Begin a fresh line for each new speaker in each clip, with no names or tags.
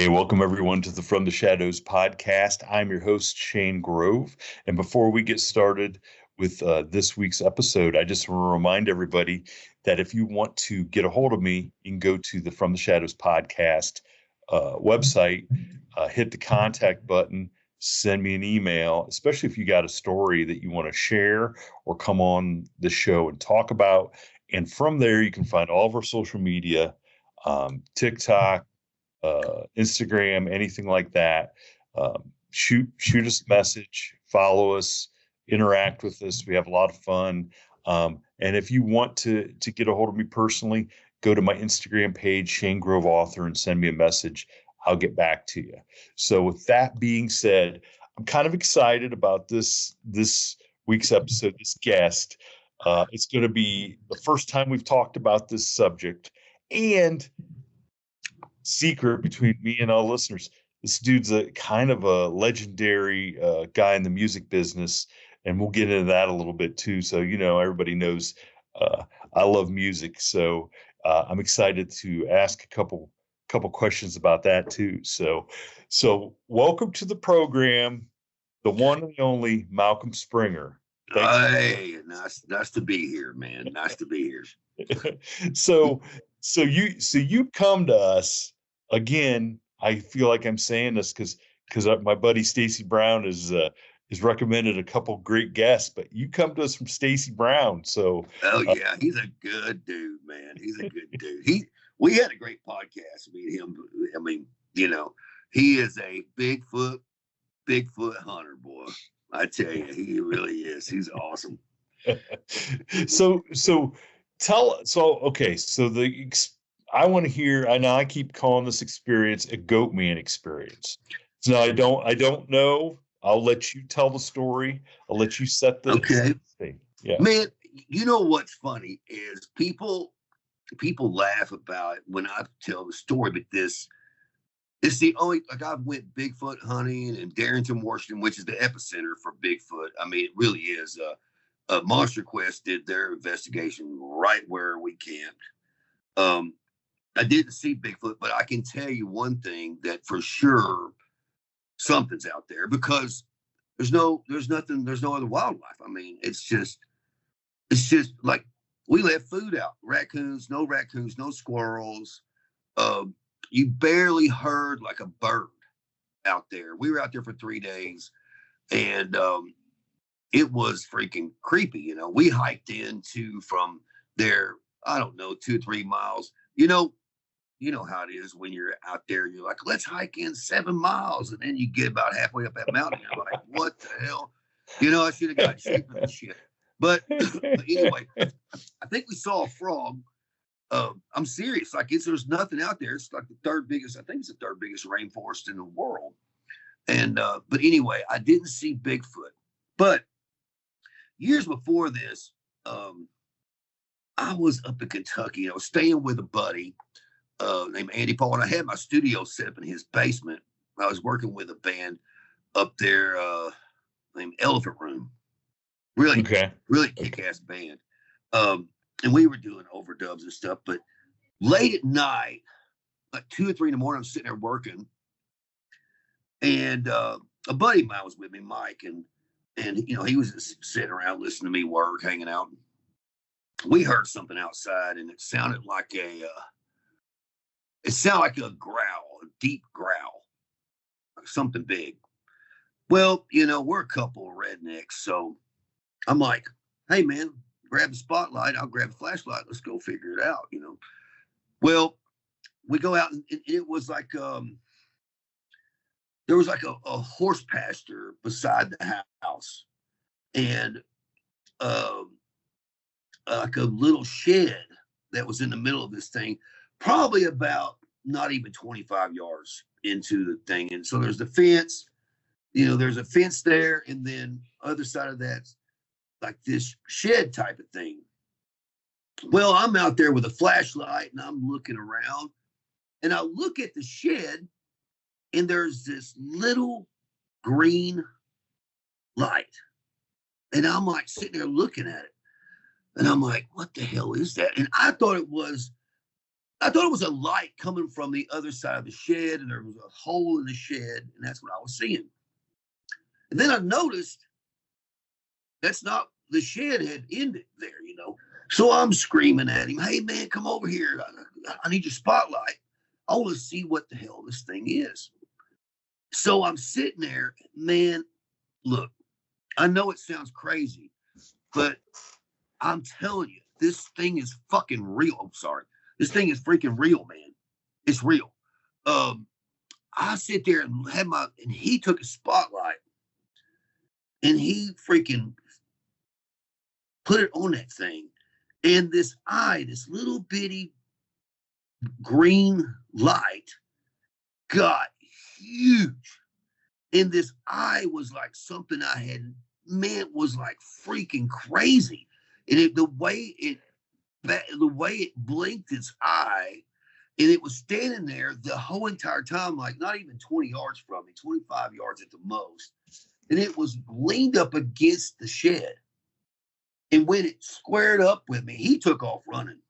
Hey, welcome everyone to the From the Shadows podcast. I'm your host, Shane Grove. And before we get started with this week's episode, I just want to remind everybody that if you want to get a hold of me, you can go to the From the Shadows podcast website, hit the contact button, send me an email, especially if you got a story that you want to share or come on the show and talk about. And from there, you can find all of our social media, TikTok, Instagram, anything like that. Shoot us a message, follow us, interact with us. We have a lot of fun. And if you want to get a hold of me personally, go to my Instagram page, Shane Grove Author, and send me a message. I'll get back to you. So with that being said, I'm kind of excited about this week's episode, this guest. It's going to be the first time we've talked about this subject. And secret between me and all listeners, this dude's a kind of a legendary guy in the music business, and we'll get into that a little bit too. So, everybody knows I love music, so I'm excited to ask a couple questions about that too. So welcome to the program, the one and only Malcolm Springer.
Hey, nice to be here, man. Nice to be here.
So you come to us again. I feel like I'm saying this because my buddy Stacy Brown is recommended a couple great guests, but you come to us from Stacy Brown. So
yeah, he's a good dude, man. He's a good dude. We had a great podcast. Me and him. I mean, he is a Bigfoot hunter, boy. I tell you, he really is. He's awesome.
So I want to hear. I know I keep calling this experience a goat man experience. So I don't know. I'll let you tell the story. I'll let you set the
okay.
Yeah,
man. You know what's funny is people laugh about it when I tell the story, but it's the only, like, I went Bigfoot hunting in Darrington, Washington, which is the epicenter for Bigfoot. I mean, it really is. Monster Quest did their investigation right where we camped. I didn't see Bigfoot, but I can tell you one thing, that for sure something's out there, because there's no other wildlife. I mean, it's just like, we left food out. No raccoons, no squirrels. You barely heard like a bird out there. We were out there for 3 days, and it was freaking creepy. We hiked from there, I don't know, 2 or 3 miles. You know how it is when you're out there. You're like, let's hike in 7 miles, and then you get about halfway up that mountain. You're like, what the hell? I should have got shape of the shit. But anyway, I think we saw a frog. I'm serious. Like, there's nothing out there. It's like the third biggest rainforest in the world. And but anyway, I didn't see Bigfoot. But years before this, I was up in Kentucky. I was staying with a buddy named Andy Paul, and I had my studio set up in his basement. I was working with a band up there named Elephant Room. Really kick-ass band. And we were doing overdubs and stuff. But late at night, like 2 or 3 in the morning, I'm sitting there working, and a buddy of mine was with me, Mike, and he was just sitting around listening to me work, hanging out. We heard something outside, and it sounded like a growl, a deep growl, like something big. Well, we're a couple of rednecks, so I'm like, hey, man, grab the spotlight. I'll grab a flashlight. Let's go figure it out, Well, we go out, and it was like, there was like a horse pasture beside the house, and like a little shed that was in the middle of this thing, probably about not even 25 yards into the thing. And so there's the fence, there's a fence there, and then other side of that, like this shed type of thing. Well, I'm out there with a flashlight, and I'm looking around, and I look at the shed, and there's this little green light. And I'm like sitting there looking at it, and I'm like, what the hell is that? And I thought it was I thought it was a light coming from the other side of the shed, and there was a hole in the shed, and that's what I was seeing. And then I noticed that's not the shed had ended there, you know. So I'm screaming at him, "Hey man, come over here! I need your spotlight. I want to see what the hell this thing is." So I'm sitting there, man. Look, I know it sounds crazy, but I'm telling you, this thing is fucking real. I'm sorry, this thing is freaking real, man. It's real. Um, I sit there and and he took a spotlight and he freaking put it on that thing. And this eye, this little bitty green light got huge. And this eye was like something I had, man, was like freaking crazy. And the way it blinked its eye, and it was standing there the whole entire time, like not even 20 yards from me, 25 yards at the most. And it was leaned up against the shed. And when it squared up with me, he took off running.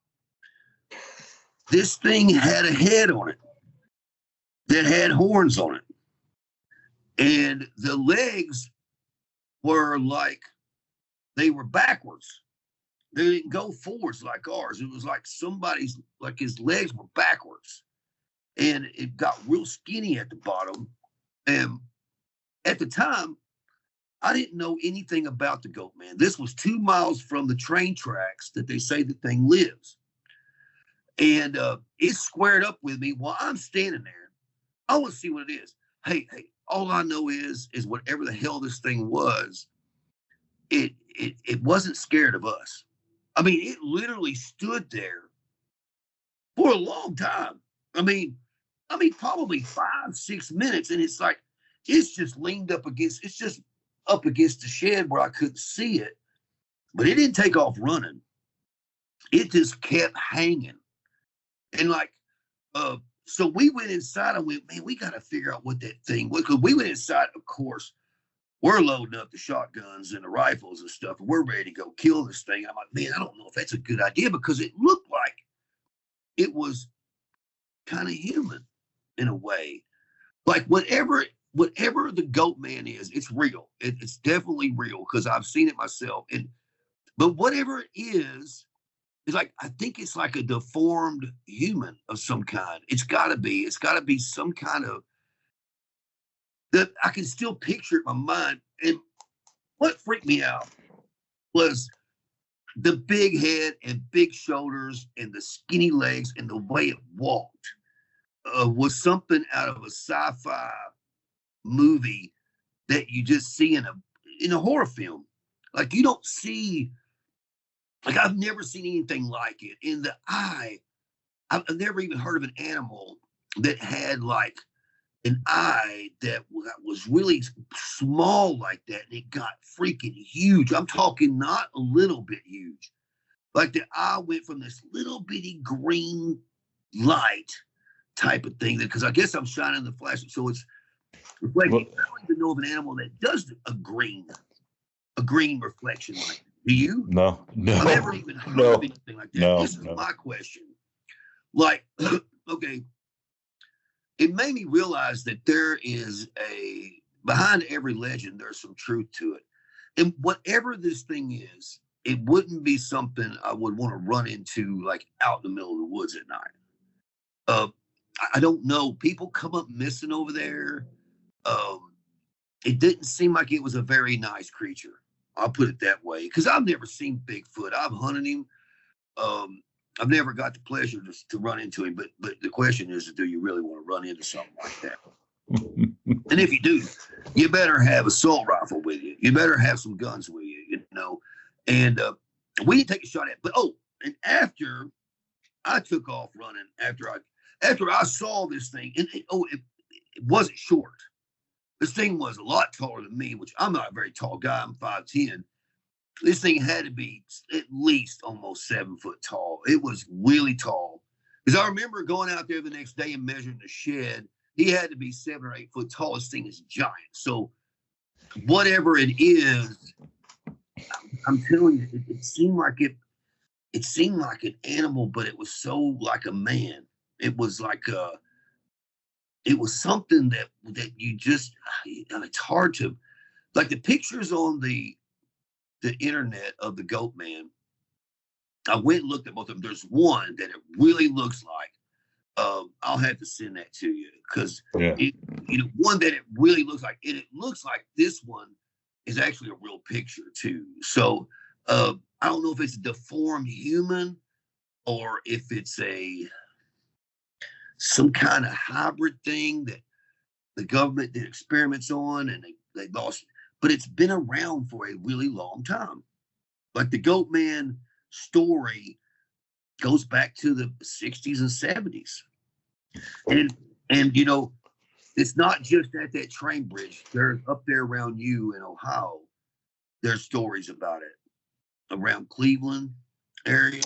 This thing had a head on it that had horns on it. And the legs were like, they were backwards. They didn't go forwards like ours. It was like somebody's, like his legs were backwards. And it got real skinny at the bottom. And at the time, I didn't know anything about the goat man. This was 2 miles from the train tracks that they say the thing lives. And it squared up with me while I'm standing there. I want to see what it is. Hey, all I know is whatever the hell this thing was, it wasn't scared of us. I mean, it literally stood there for a long time. I mean, probably 5-6 minutes, and it's like it's just leaned up against. It's just up against the shed where I couldn't see it, but it didn't take off running. It just kept hanging, and like, so we went inside and went, man, we got to figure out what that thing was. Because we went inside, of course, we're loading up the shotguns and the rifles and stuff, and we're ready to go kill this thing. I'm like, man, I don't know if that's a good idea because it looked like it was kind of human in a way. Like whatever the goat man is, it's real. It's definitely real because I've seen it myself. But whatever it is like, I think it's like a deformed human of some kind. It's got to be. It's got to be some kind of that I can still picture it in my mind. And what freaked me out was the big head and big shoulders and the skinny legs and the way it walked was something out of a sci-fi movie that you just see in a horror film. Like you don't see, like I've never seen anything like it. In the eye, I've never even heard of an animal that had like an eye that was really small like that, and it got freaking huge. I'm talking not a little bit huge. Like the eye went from this little bitty green light type of thing, because I guess I'm shining the flash, so it's reflecting. Well, I don't even know of an animal that does a green reflection like that. Do you?
No.
I've never even heard of anything like that. This is my question. Like, okay, it made me realize that there is behind every legend, there's some truth to it. And whatever this thing is, it wouldn't be something I would want to run into like out in the middle of the woods at night. I don't know. People come up missing over there. It didn't seem like it was a very nice creature. I'll put it that way. Because I've never seen Bigfoot. I've hunted him. I've never got the pleasure to run into him. But the question is, do you really want to run into something like that? And if you do, you better have assault rifle with you. You better have some guns with you, you know. And we didn't take a shot at it. But and after I took off running, after I saw this thing, and it wasn't short. This thing was a lot taller than me, which I'm not a very tall guy. I'm 5'10". This thing had to be at least almost 7 foot tall. It was really tall. Because I remember going out there the next day and measuring the shed. He had to be 7 or 8 foot tall. This thing is giant. So whatever it is, I'm telling you, it seemed like it seemed like an animal, but it was so like a man. It was like it was something that you just it's hard to like the pictures on the internet of the goat man. I went and looked at both of them. There's one that it really looks like. I'll have to send that to you because
Yeah.
one that it really looks like, and it looks like this one is actually a real picture too. So I don't know if it's a deformed human or if it's some kind of hybrid thing that the government did experiments on and they lost, but it's been around for a really long time. Like the goat man story goes back to the 60s and 70s. And it's not just at that train bridge. There's up there around you in Ohio, there's stories about it. Around Cleveland area.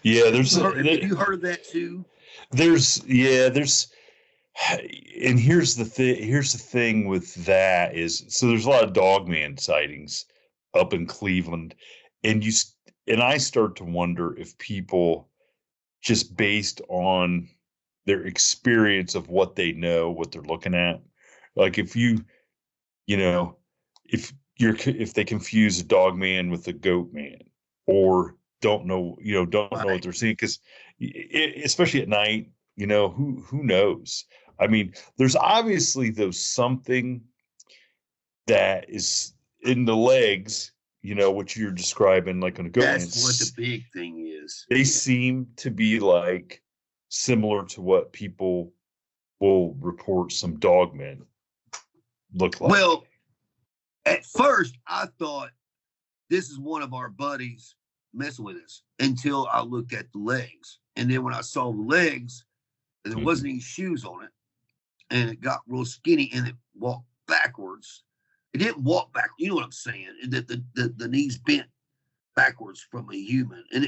Yeah,
Have you heard of that too?
There's and here's the thing with that is, so there's a lot of dogman sightings up in Cleveland, and I start to wonder if people, just based on their experience of what they know, what they're looking at, like if if they confuse a dog man with a goat man, or don't know what they're seeing, because especially at night, who knows. I mean, there's obviously something that is in the legs, what you're describing, like on a goat man.
That's what the big thing is.
They seem to be like similar to what people will report some dog men look like.
Well, at first I thought this is one of our buddies messing with us until I looked at the legs. And then when I saw the legs, and there wasn't any shoes on it, and it got real skinny and it walked backwards. It didn't walk back. You know what I'm saying? The knees bent backwards from a human. And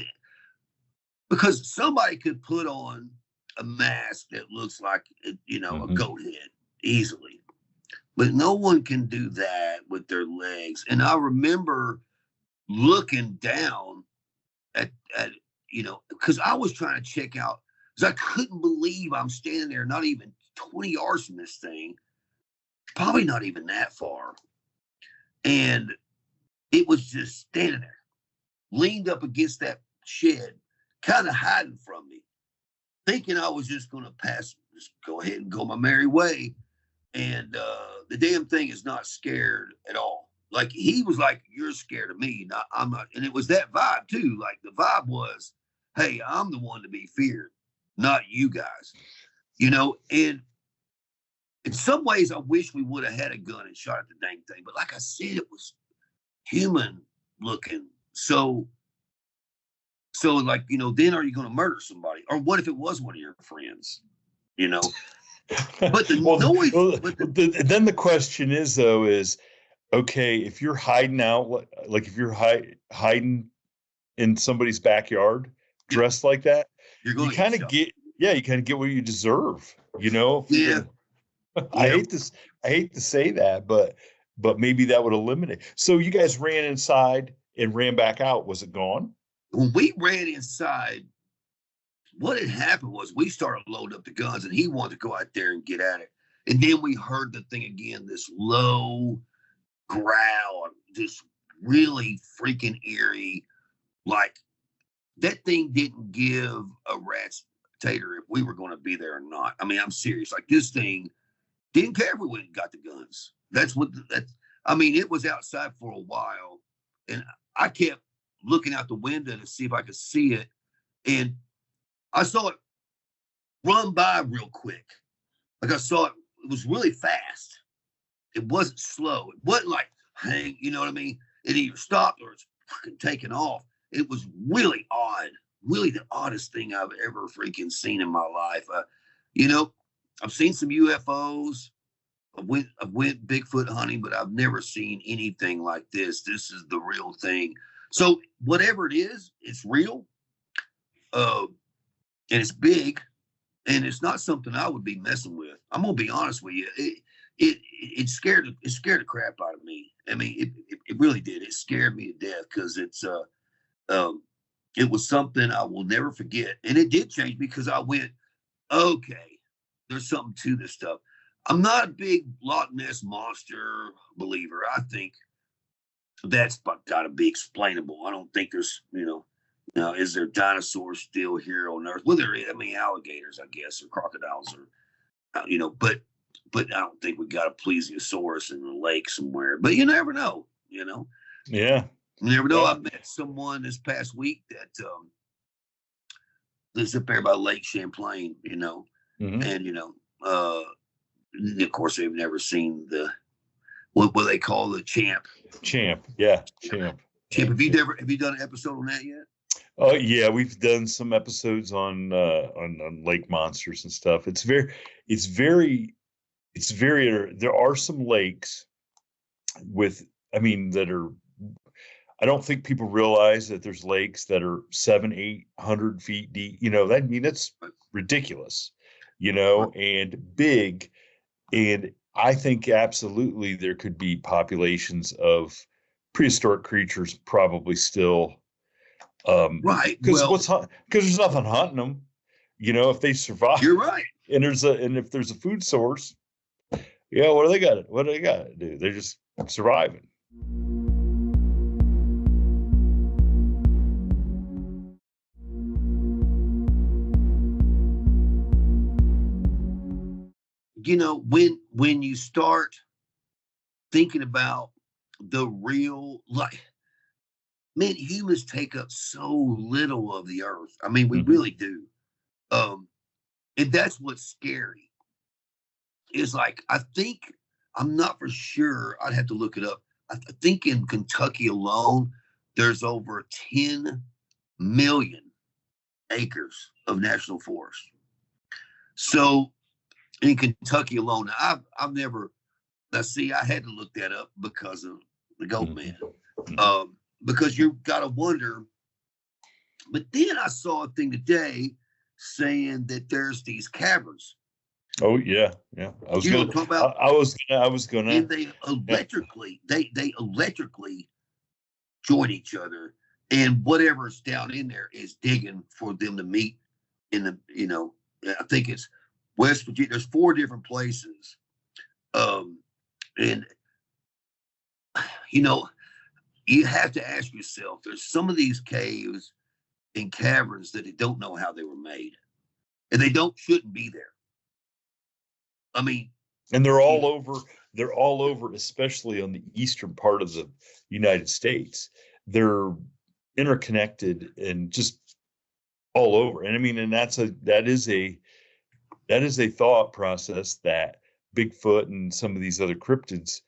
because somebody could put on a mask that looks like, a goat head easily. But no one can do that with their legs. And I remember looking down at because I was trying to check out, because I couldn't believe I'm standing there not even 20 yards from this thing, probably not even that far. And it was just standing there, leaned up against that shed, kind of hiding from me, thinking I was just going to just go ahead and go my merry way. And the damn thing is not scared at all. Like he was like, "You're scared of me. I'm not." And it was that vibe too. Like the vibe was, "Hey, I'm the one to be feared, not you guys." And in some ways, I wish we would have had a gun and shot at the dang thing. But like I said, it was human looking. So like, then are you going to murder somebody? Or what if it was one of your friends? But the noise.
Then the question is, though, okay, if you're hiding out, like if you're hiding in somebody's backyard dressed like that, you kind of get what you deserve,
Yeah.
I hate to say that, but maybe that would eliminate. So you guys ran inside and ran back out. Was it gone?
When we ran inside, what had happened was we started loading up the guns, and he wanted to go out there and get at it. And then we heard the thing again, this low growl, just really freaking eerie. Like that thing didn't give a rat's tater if we were going to be there or not. I mean, I'm serious. Like this thing didn't care if we went and got the guns. It was outside for a while, and I kept looking out the window to see if I could see it. And I saw it run by real quick. Like I saw it was really fast. It wasn't slow. It wasn't like hang, you know what I mean? It either stopped or it's fucking taken off. It was really odd. Really the oddest thing I've ever freaking seen in my life. I've seen some UFOs. I went Bigfoot hunting, but I've never seen anything like this. This is the real thing. So whatever it is, it's real. And it's big, and it's not something I would be messing with. I'm gonna be honest with you. It scared the crap out of me. I mean, it really did. It scared me to death because it's it was something I will never forget. And it did change because I went, okay, there's something to this stuff. I'm not a big Loch Ness monster believer. I think that's got to be explainable. I don't think there's, now, is there dinosaurs still here on Earth? Well, there is. I mean, alligators, I guess, or crocodiles, or but I don't think we got a plesiosaurus in the lake somewhere. But you never know.
Yeah.
You never know. I met someone this past week that lives up there by Lake Champlain.
Mm-hmm.
And of course, they've never seen what they call the champ.
Yeah.
Champ. Have you done an episode on that yet?
Oh yeah, we've done some episodes on lake monsters and stuff. It's very. There are some lakes that are. I don't think people realize that there's lakes that are 700-800 feet deep. That's ridiculous. And big. And I think absolutely there could be populations of prehistoric creatures probably still.
Right.
Because there's nothing hunting them. If they survive.
You're right.
And if there's a food source, what do they got? What do they got to do? They're just surviving.
When you start thinking about the real life, man, humans take up so little of the earth. I mean, we really do. And that's what's scary. Is like, I think, I'm not for sure, I'd have to look it up. I think in Kentucky alone, there's over 10 million acres of national forest. So in Kentucky alone, I've never, I had to look that up because of the goat man. Because you've got to wonder. But then I saw a thing today saying that there's these caverns.
Oh yeah. I was gonna.
And they electrically, they electrically join each other, and whatever's down in there is digging for them to meet in the. I think it's West Virginia. There's 4 different places, and you have to ask yourself. There's some of these caves and caverns that they don't know how they were made, and they shouldn't be there. I mean,
and they're all over. They're all over, especially on the eastern part of the United States. They're interconnected and just all over. And I mean, and that is a thought process that Bigfoot and some of these other cryptids,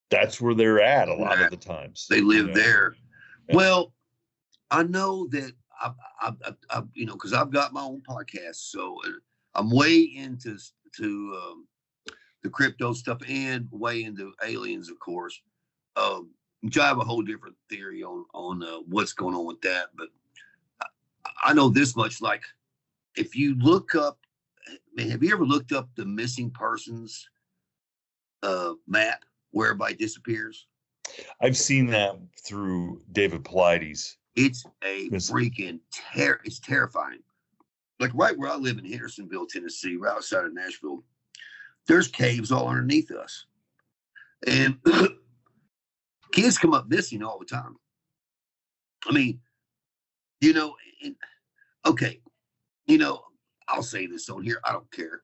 that's where they're at a lot of the times.
They live there. Yeah. Well, I know that I because I've got my own podcast, so I'm way into the crypto stuff and way into aliens, of course. Which I have a whole different theory on what's going on with that. But I know this much: like, if you look up, man, have you ever looked up the missing persons map where everybody disappears?
I've seen that through David Paulides.
It's a freaking it's terrifying. Like right where I live in Hendersonville, Tennessee, right outside of Nashville, there's caves all underneath us. And kids come up missing all the time. I mean, I'll say this on here. I don't care.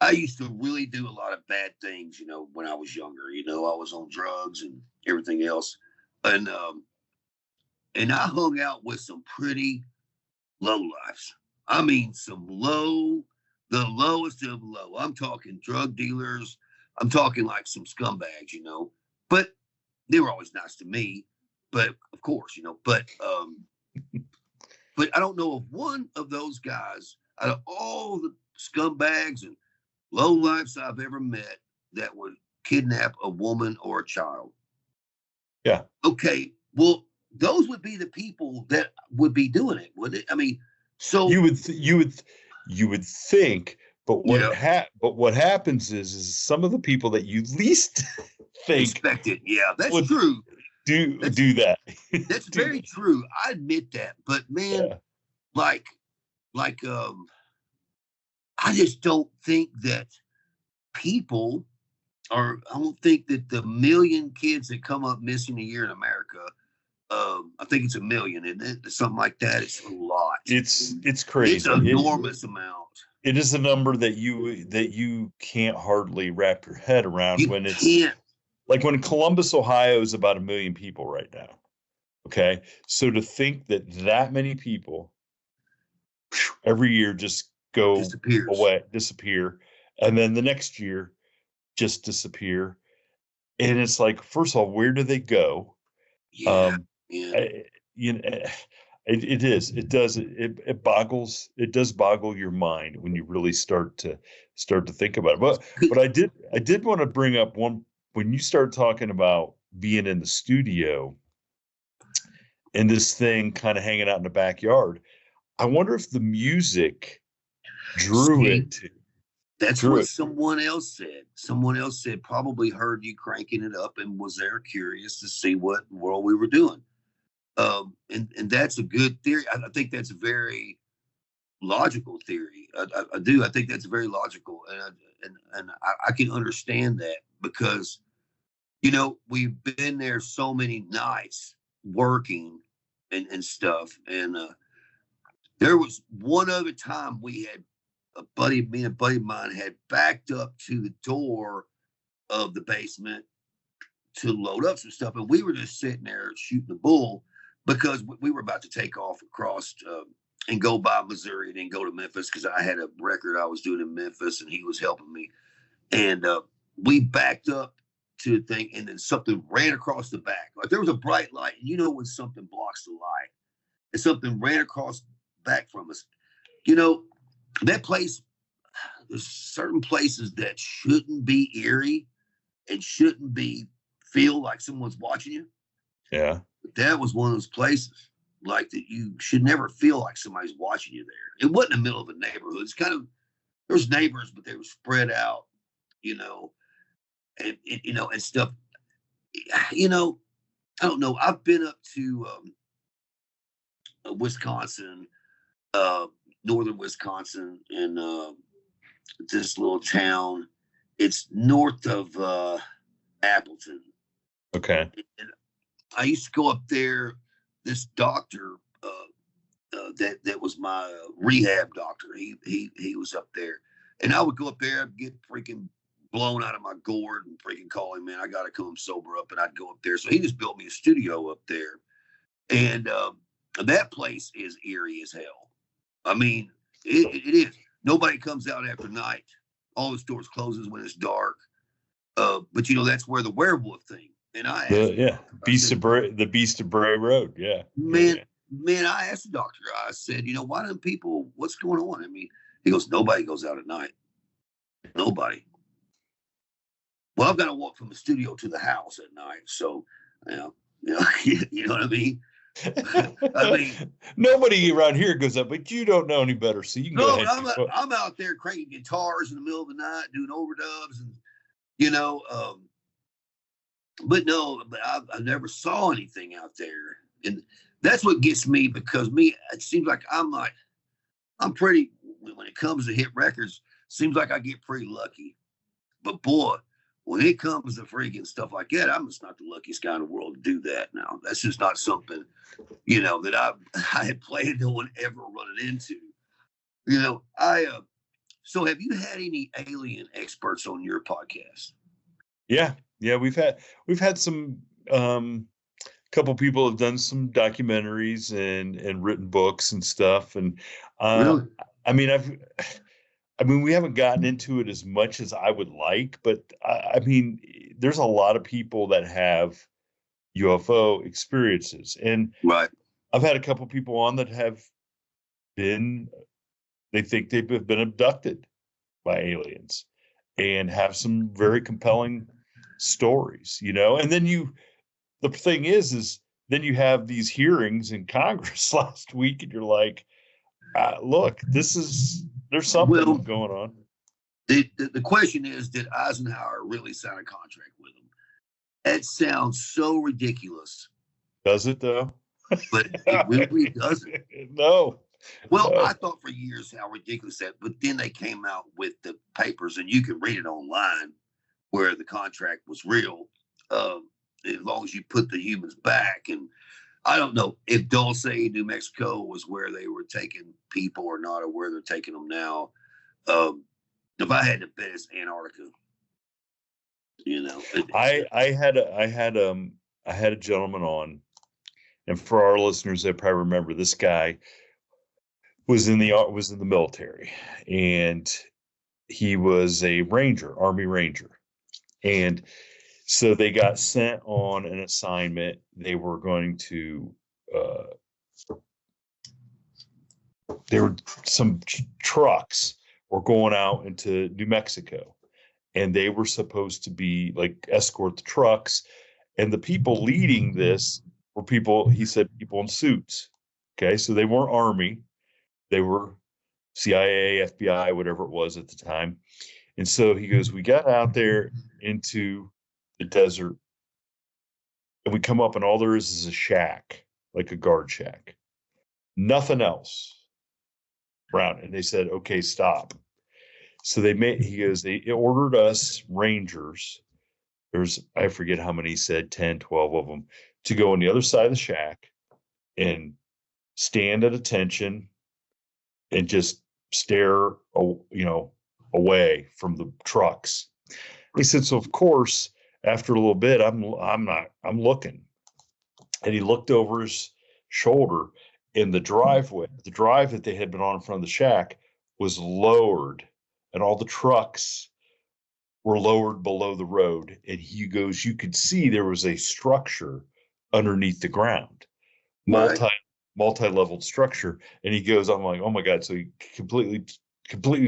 I used to really do a lot of bad things, when I was younger. I was on drugs and everything else. And I hung out with some pretty low lives. I mean, the lowest of low. I'm talking drug dealers. I'm talking like some scumbags, but they were always nice to me. But of course, but I don't know of one of those guys out of all the scumbags and low lives I've ever met that would kidnap a woman or a child.
Yeah.
Okay. Well, those would be the people that would be doing it, wouldn't it? I mean, so
you would think, but what happens is some of the people that you least think
expected. Yeah, that's true.
do that.
That's
Do
very
that.
true. I admit that, but man,
Yeah.
like like I just don't think that people are. I don't think that the million kids that come up missing a year in America. I think it's a million, isn't it? Something like that. It's a lot.
It's
It's
crazy.
an enormous amount.
It is a number that you can't hardly wrap your head around
You
when it's
can't.
like when Columbus, Ohio is about 1 million people right now. Okay. So to think that that many people every year just go
Disappears.
away, disappear, and then the next year just disappear. And it's like, first of all, where do they go?
Yeah,
Um,
yeah.
I, you know, it is, it does, it boggles, it does boggle your mind when you really start to think about it. But I did want to bring up one when you start talking about being in the studio and this thing kind of hanging out in the backyard. I wonder if the music drew
See,
it to
that's
drew
what
it.
someone else said. Someone else said probably heard you cranking it up and was there curious to see what world we were doing. And that's a good theory. I think that's a very logical theory. I do. I think that's very logical, and I can understand that because we've been there so many nights working and stuff, and there was one other time we had me and a buddy of mine had backed up to the door of the basement to load up some stuff, and we were just sitting there shooting the bull because we were about to take off across and go by Missouri and then go to Memphis because I had a record I was doing in Memphis and he was helping me, and we backed up to the thing, and then something ran across the back. Like there was a bright light, and when something blocks the light, and something ran across back from us. That place. There's certain places that shouldn't be eerie and shouldn't be feel like someone's watching you.
Yeah.
But that was one of those places like that you should never feel like somebody's watching you there. It wasn't in the middle of a neighborhood. It's kind of there's neighbors, but they were spread out, you know, and stuff. You know, I don't know. I've been up to Wisconsin, uh, northern Wisconsin, in this little town. It's north of Appleton.
Okay.
And I used to go up there. This doctor that was my rehab doctor. He was up there, and I would go up there. I'd get freaking blown out of my gourd and freaking call him, man, I gotta come sober up, and I'd go up there. So he just built me a studio up there, and that place is eerie as hell. I mean, it is. Nobody comes out after night. All the stores closes when it's dark. But that's where the werewolf thing. And I asked the
Yeah,
doctor, I said,
the Beast of Bray Road. Yeah.
man, man, I asked the doctor, I said, why don't people, what's going on? I mean, he goes, nobody goes out at night. Nobody. Well, I've got to walk from the studio to the house at night. So, you know, you know what I mean? I mean,
Nobody around here goes up, but you don't know any better, so you can go
no,
ahead.
I'm out there cranking guitars in the middle of the night, doing overdubs, and you know, but no, but I never saw anything out there, and that's what gets me because it seems like I'm pretty when it comes to hit records. Seems like I get pretty lucky, but boy, when it comes to freaking stuff like that, I'm just not the luckiest guy in the world to do that. Now that's just not something that I had planned on ever running into. So have you had any alien experts on your podcast?
Yeah, we've had some couple people have done some documentaries and written books and stuff, and uh
Really?
I mean I mean we haven't gotten into it as much as I would like, but I mean there's a lot of people that have UFO experiences, and
Right.
I've had a couple people on that have been they think they've been abducted by aliens and have some very compelling stories, and then the thing is then you have these hearings in Congress last week, and you're like, look, there's something
Well,
going on.
the question is, did Eisenhower really sign a contract with them? That sounds so ridiculous,
Does it though?
but it really doesn't.
No.
Well,
No.
I thought for years how ridiculous that, but then they came out with the papers, and you can read it online where the contract was real, as long as you put the humans back. And I don't know if Dulce, New Mexico, was where they were taking people or not, or where they're taking them now. Um, if I had to bet, it's Antarctica. You know,
I had a gentleman on, and for our listeners, they probably remember this guy was in the military, and he was a ranger, Army Ranger, and so they got sent on an assignment. They were going to there were some trucks were going out into New Mexico, and they were supposed to be like escort the trucks, and the people leading this were people, he said, people in suits. Okay, so they weren't Army, they were CIA, FBI, whatever it was at the time. And so he goes, we got out there into the desert, and we come up, and all there is a shack, like a guard shack, nothing else around. And they said, okay, stop. So he goes, they ordered us Rangers. There's, I forget how many, he said 10, 12 of them, to go on the other side of the shack and stand at attention and just stare, away from the trucks. He said, so of course, after a little bit, I'm looking, and he looked over his shoulder, and the drive that they had been on in front of the shack was lowered, and all the trucks were lowered below the road. And he goes, you could see there was a structure underneath the ground,
right.
multi-leveled structure. And he goes, I'm like, oh my God. So he completely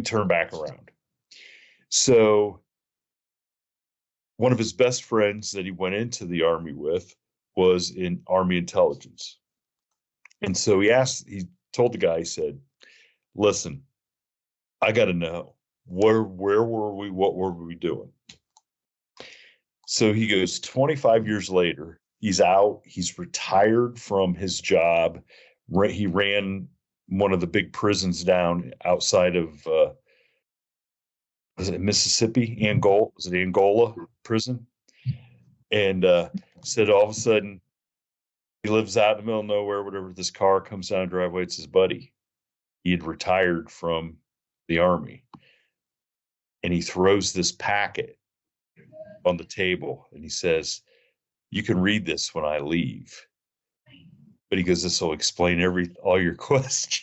turned back around. So one of his best friends that he went into the Army with was in Army intelligence. And so he told the guy, he said, listen, I got to know, where were we? What were we doing? So he goes, 25 years later, he's out, he's retired from his job. He ran one of the big prisons down outside of, was it Mississippi? Angola? Was it Angola prison? And said all of a sudden, he lives out in the middle of nowhere, whatever. This car comes down the driveway, it's his buddy. He had retired from the Army. And he throws this packet on the table, and he says, you can read this when I leave. But he goes, this will explain all your questions.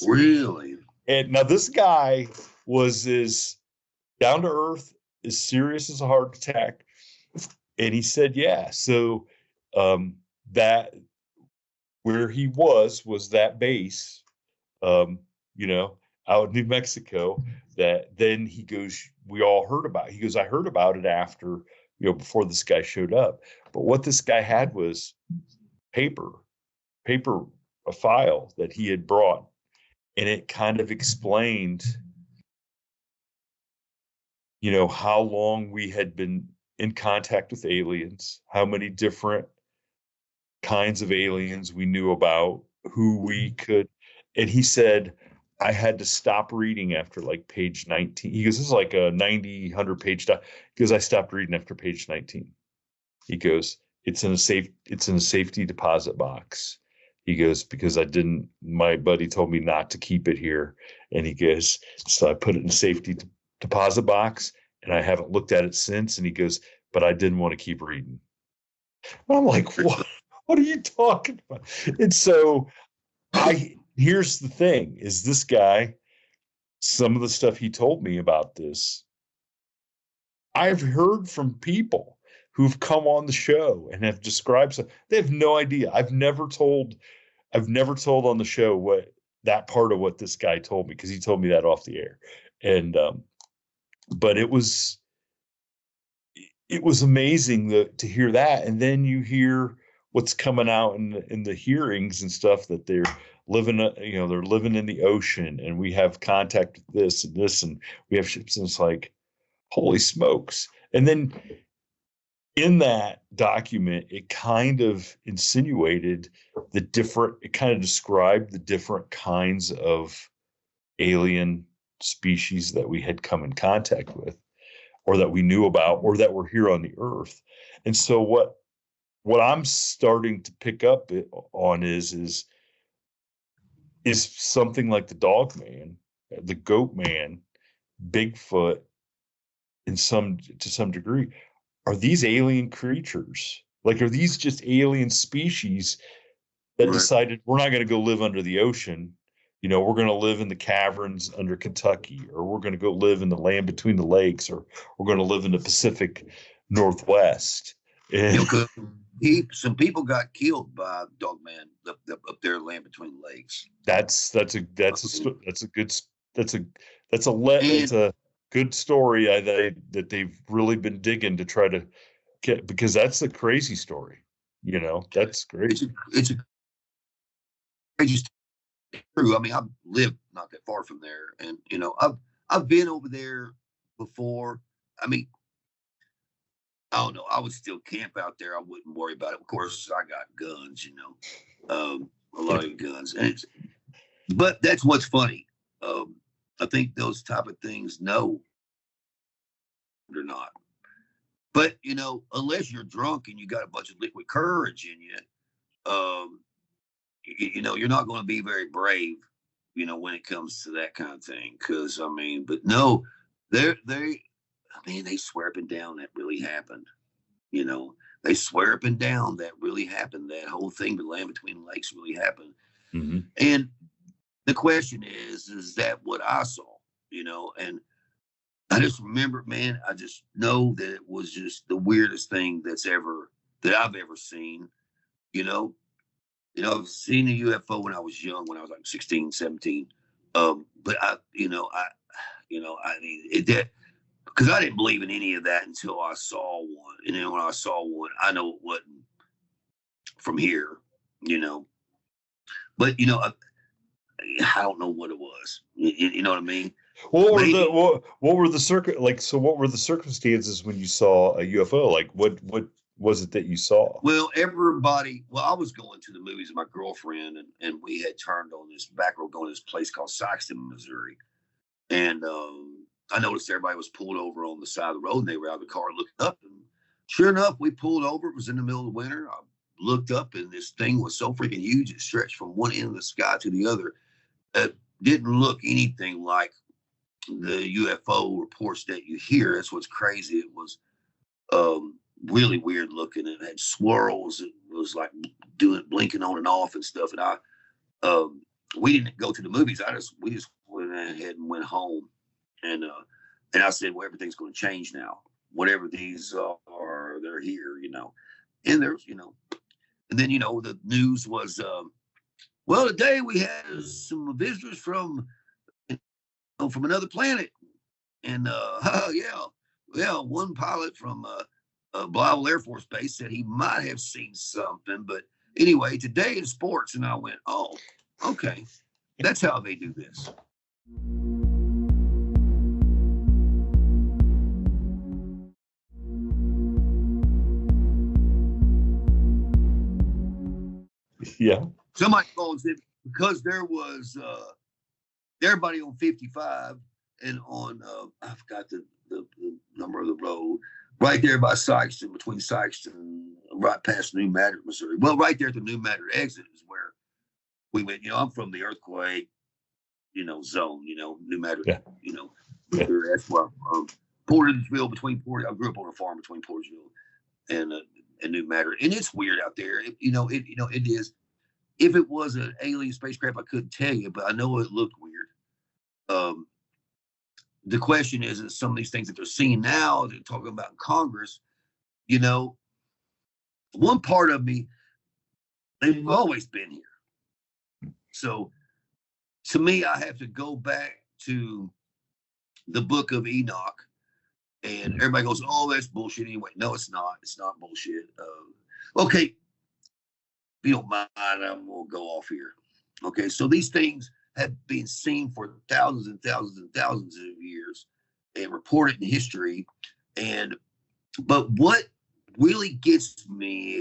Really?
And now this guy was as down to earth, as serious as a heart attack. And he said, yeah. So that where he was that base, out in New Mexico, that then he goes, we all heard about it. He goes, I heard about it after, before this guy showed up. But what this guy had was paper, a file that he had brought. And it kind of explained, how long we had been in contact with aliens, how many different kinds of aliens we knew about, who we could. And he said, I had to stop reading after like page 19. He goes, this is like a 90, 100 page doc. He goes, I stopped reading after page 19. He goes, it's in a safety deposit box. He goes, because my buddy told me not to keep it here. And he goes, so I put it in a safety deposit box, and I haven't looked at it since. And he goes, but I didn't want to keep reading. And I'm like, what are you talking about? And so here's the thing, is this guy, some of the stuff he told me about this, I've heard from people who've come on the show and have described stuff. They have no idea. I've never told on the show what that part of what this guy told me, because he told me that off the air. And but it was amazing to hear that. And then you hear what's coming out in the hearings and stuff, that they're living, they're living in the ocean, and we have contact with this and this, and we have ships, and it's like, holy smokes. And then in that document, it kind of insinuated it kind of described the different kinds of alien species that we had come in contact with, or that we knew about, or that were here on the earth. And so what I'm starting to pick up on is something like the dog man, the goat man, Bigfoot, to some degree. Are these alien creatures? Like, are these just alien species that
Right.
decided we're not going to go live under the ocean? You know, we're going to live in the caverns under Kentucky, or we're going to go live in the land between the lakes, or we're going to live in the Pacific Northwest.
You know,
And
'cause some people got killed by Dogman up there, land between the lakes.
that's a good that's a it's
And
a good story that they've really been digging to try to get, because that's a crazy story. You know, that's great.
it's a crazy true. I mean, I've lived not that far from there, and you know, I've been over there before. I mean, I don't know. I would still camp out there. I wouldn't worry about it. Of course, I got guns, you know, a lot of guns, but that's what's funny. I think those type of things, no, they're not. But you know, unless you're drunk and you got a bunch of liquid courage in you, you know, you're not going to be very brave, you know, when it comes to that kind of thing. Because I mean, but no, I mean, they swear up and down that really happened. You know, they swear up and down that really happened. That whole thing, the land between the lakes, really happened.
Mm-hmm.
And the question is that what I saw? You know, and I just remember, man, I just know that it was just the weirdest thing that I've ever seen. You know, I've seen a UFO when I was young, when I was like 16, 17. But I mean, that because I didn't believe in any of that until I saw one. And then when I saw one, I know it wasn't from here, you know. But, I don't know what it was. You know what I mean? Maybe.
What were the what were the circumstances when you saw a UFO? Like, what was it that you saw?
Well, I was going to the movies with my girlfriend, and we had turned on this back road going to this place called Sikeston, Missouri. And I noticed everybody was pulled over on the side of the road, and they were out of the car looking up. And sure enough, we pulled over. It was in the middle of the winter. I looked up, and this thing was so freaking huge. It stretched from one end of the sky to the other. It didn't look anything like the UFO reports that you hear. That's what's crazy. It was really weird looking. It had swirls. It was like blinking on and off and stuff. And we didn't go to the movies. We just went ahead and went home. And I said, well, everything's going to change now. Whatever these are, they're here, you know. And there's, and then, the news was, well, today we had some visitors from another planet. And yeah, one pilot from Blytheville Air Force Base said he might have seen something. But anyway, today in sports. And I went, oh, okay, that's how they do this.
Yeah.
Somebody calls it because there was everybody on 55 and on I forgot the number of the road right there by Sikeston, between Sikeston and right past New Madrid, Missouri. Well, right there at the New Madrid exit is where we went. I'm from the earthquake, zone. New Madrid.
Yeah.
Missouri, that's where I'm from. Portersville, I grew up on a farm between Portersville and New Madrid, and it's weird out there. It is. If it was an alien spacecraft, I couldn't tell you, but I know it looked weird. The question is some of these things that they're seeing now, they're talking about in Congress, one part of me, they've always been here. So to me, I have to go back to the book of Enoch, and everybody goes, oh, that's bullshit anyway. No, it's not. It's not bullshit. Okay. If you don't mind, I'm going to go off here. Okay. So these things have been seen for thousands and thousands and thousands of years and reported in history. But what really gets me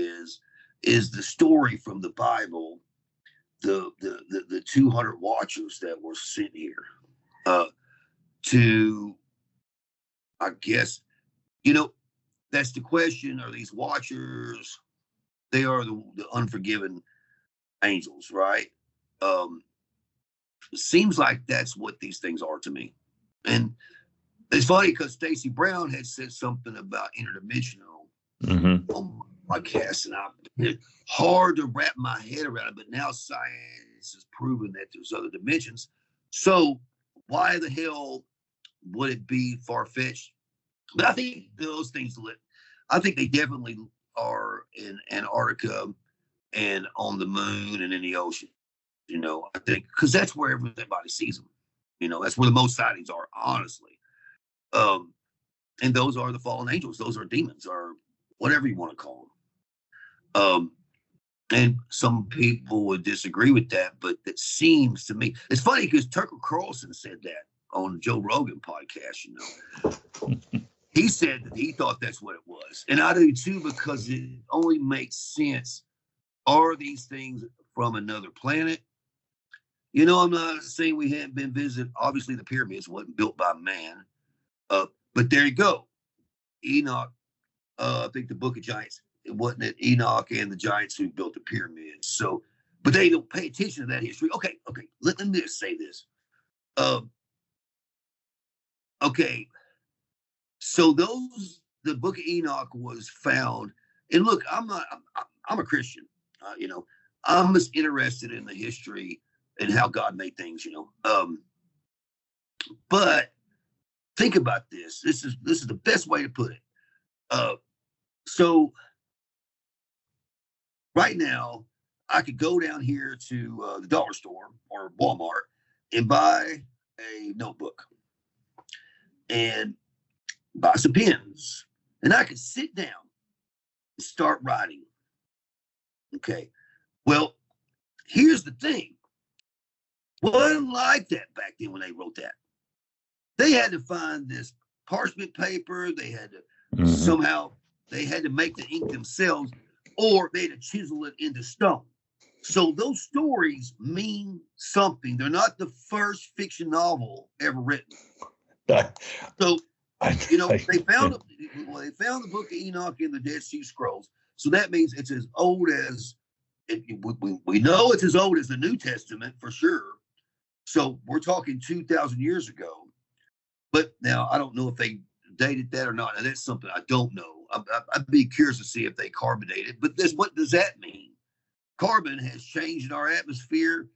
is the story from the Bible, the 200 watchers that were sent here to, I guess, that's the question. Are these watchers? They are the unforgiven angels, right? Seems like that's what these things are to me. And it's funny because Stacey Brown had said something about interdimensional on my podcast, and it's hard to wrap my head around it. But now science has proven that there's other dimensions. So why the hell would it be far-fetched? But I think those things, I think they definitely are in Antarctica and on the moon and in the ocean. I think because that's where everybody sees them. That's where the most sightings are, honestly. And those are the fallen angels. Those are demons, or whatever you want to call them. And some people would disagree with that, but it seems to me, it's funny because Tucker Carlson said that on Joe Rogan podcast. He said that he thought that's what it was, and I do too, because it only makes sense. Are these things from another planet? I'm not saying we haven't been visited. Obviously, the pyramids wasn't built by man. But there you go. Enoch, I think the Book of Giants, it wasn't Enoch and the giants who built the pyramids. So, but they don't pay attention to that history. Okay. Let me just say this. Okay. So the Book of Enoch was found, and look, I'm a Christian. I'm just interested in the history and how God made things. But think about this. This is the best way to put it. So right now, I could go down here to the dollar store or Walmart and buy a notebook and buy some pens, and I could sit down and start writing. Okay. Well, here's the thing. Wasn't like that back then when they wrote that. They had to find this parchment paper. They had to somehow, they had to make the ink themselves, or they had to chisel it into stone. So those stories mean something. They're not the first fiction novel ever written. So, they found the Book of Enoch in the Dead Sea Scrolls. So that means it's as old as, we know it's as old as the New Testament for sure. So we're talking 2,000 years ago. But now I don't know if they dated that or not. And that's something I don't know. I'd be curious to see if they carbonated. But what does that mean? Carbon has changed in our atmosphere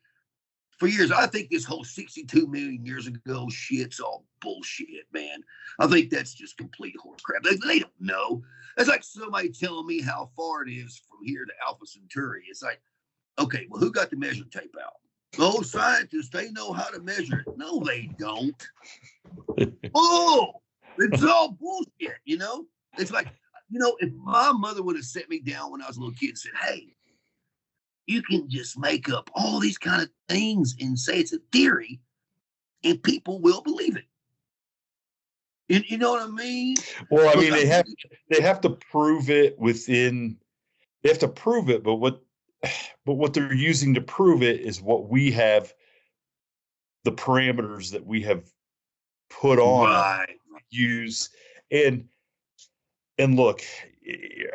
for years. I think this whole 62 million years ago shit's all bullshit, man. I think that's just complete horse crap. They don't know. It's like somebody telling me how far it is from here to Alpha Centauri. It's like, okay, well, who got the measuring tape out? Those scientists, they know how to measure it. No, they don't. Oh, it's all bullshit, It's like, if my mother would have set me down when I was a little kid and said, hey, you can just make up all these kind of things and say it's a theory, and people will believe it. You know what I mean?
Well, I mean, they have to prove it within. They have to prove it, but what they're using to prove it is what we have, the parameters that we have put on use. And look,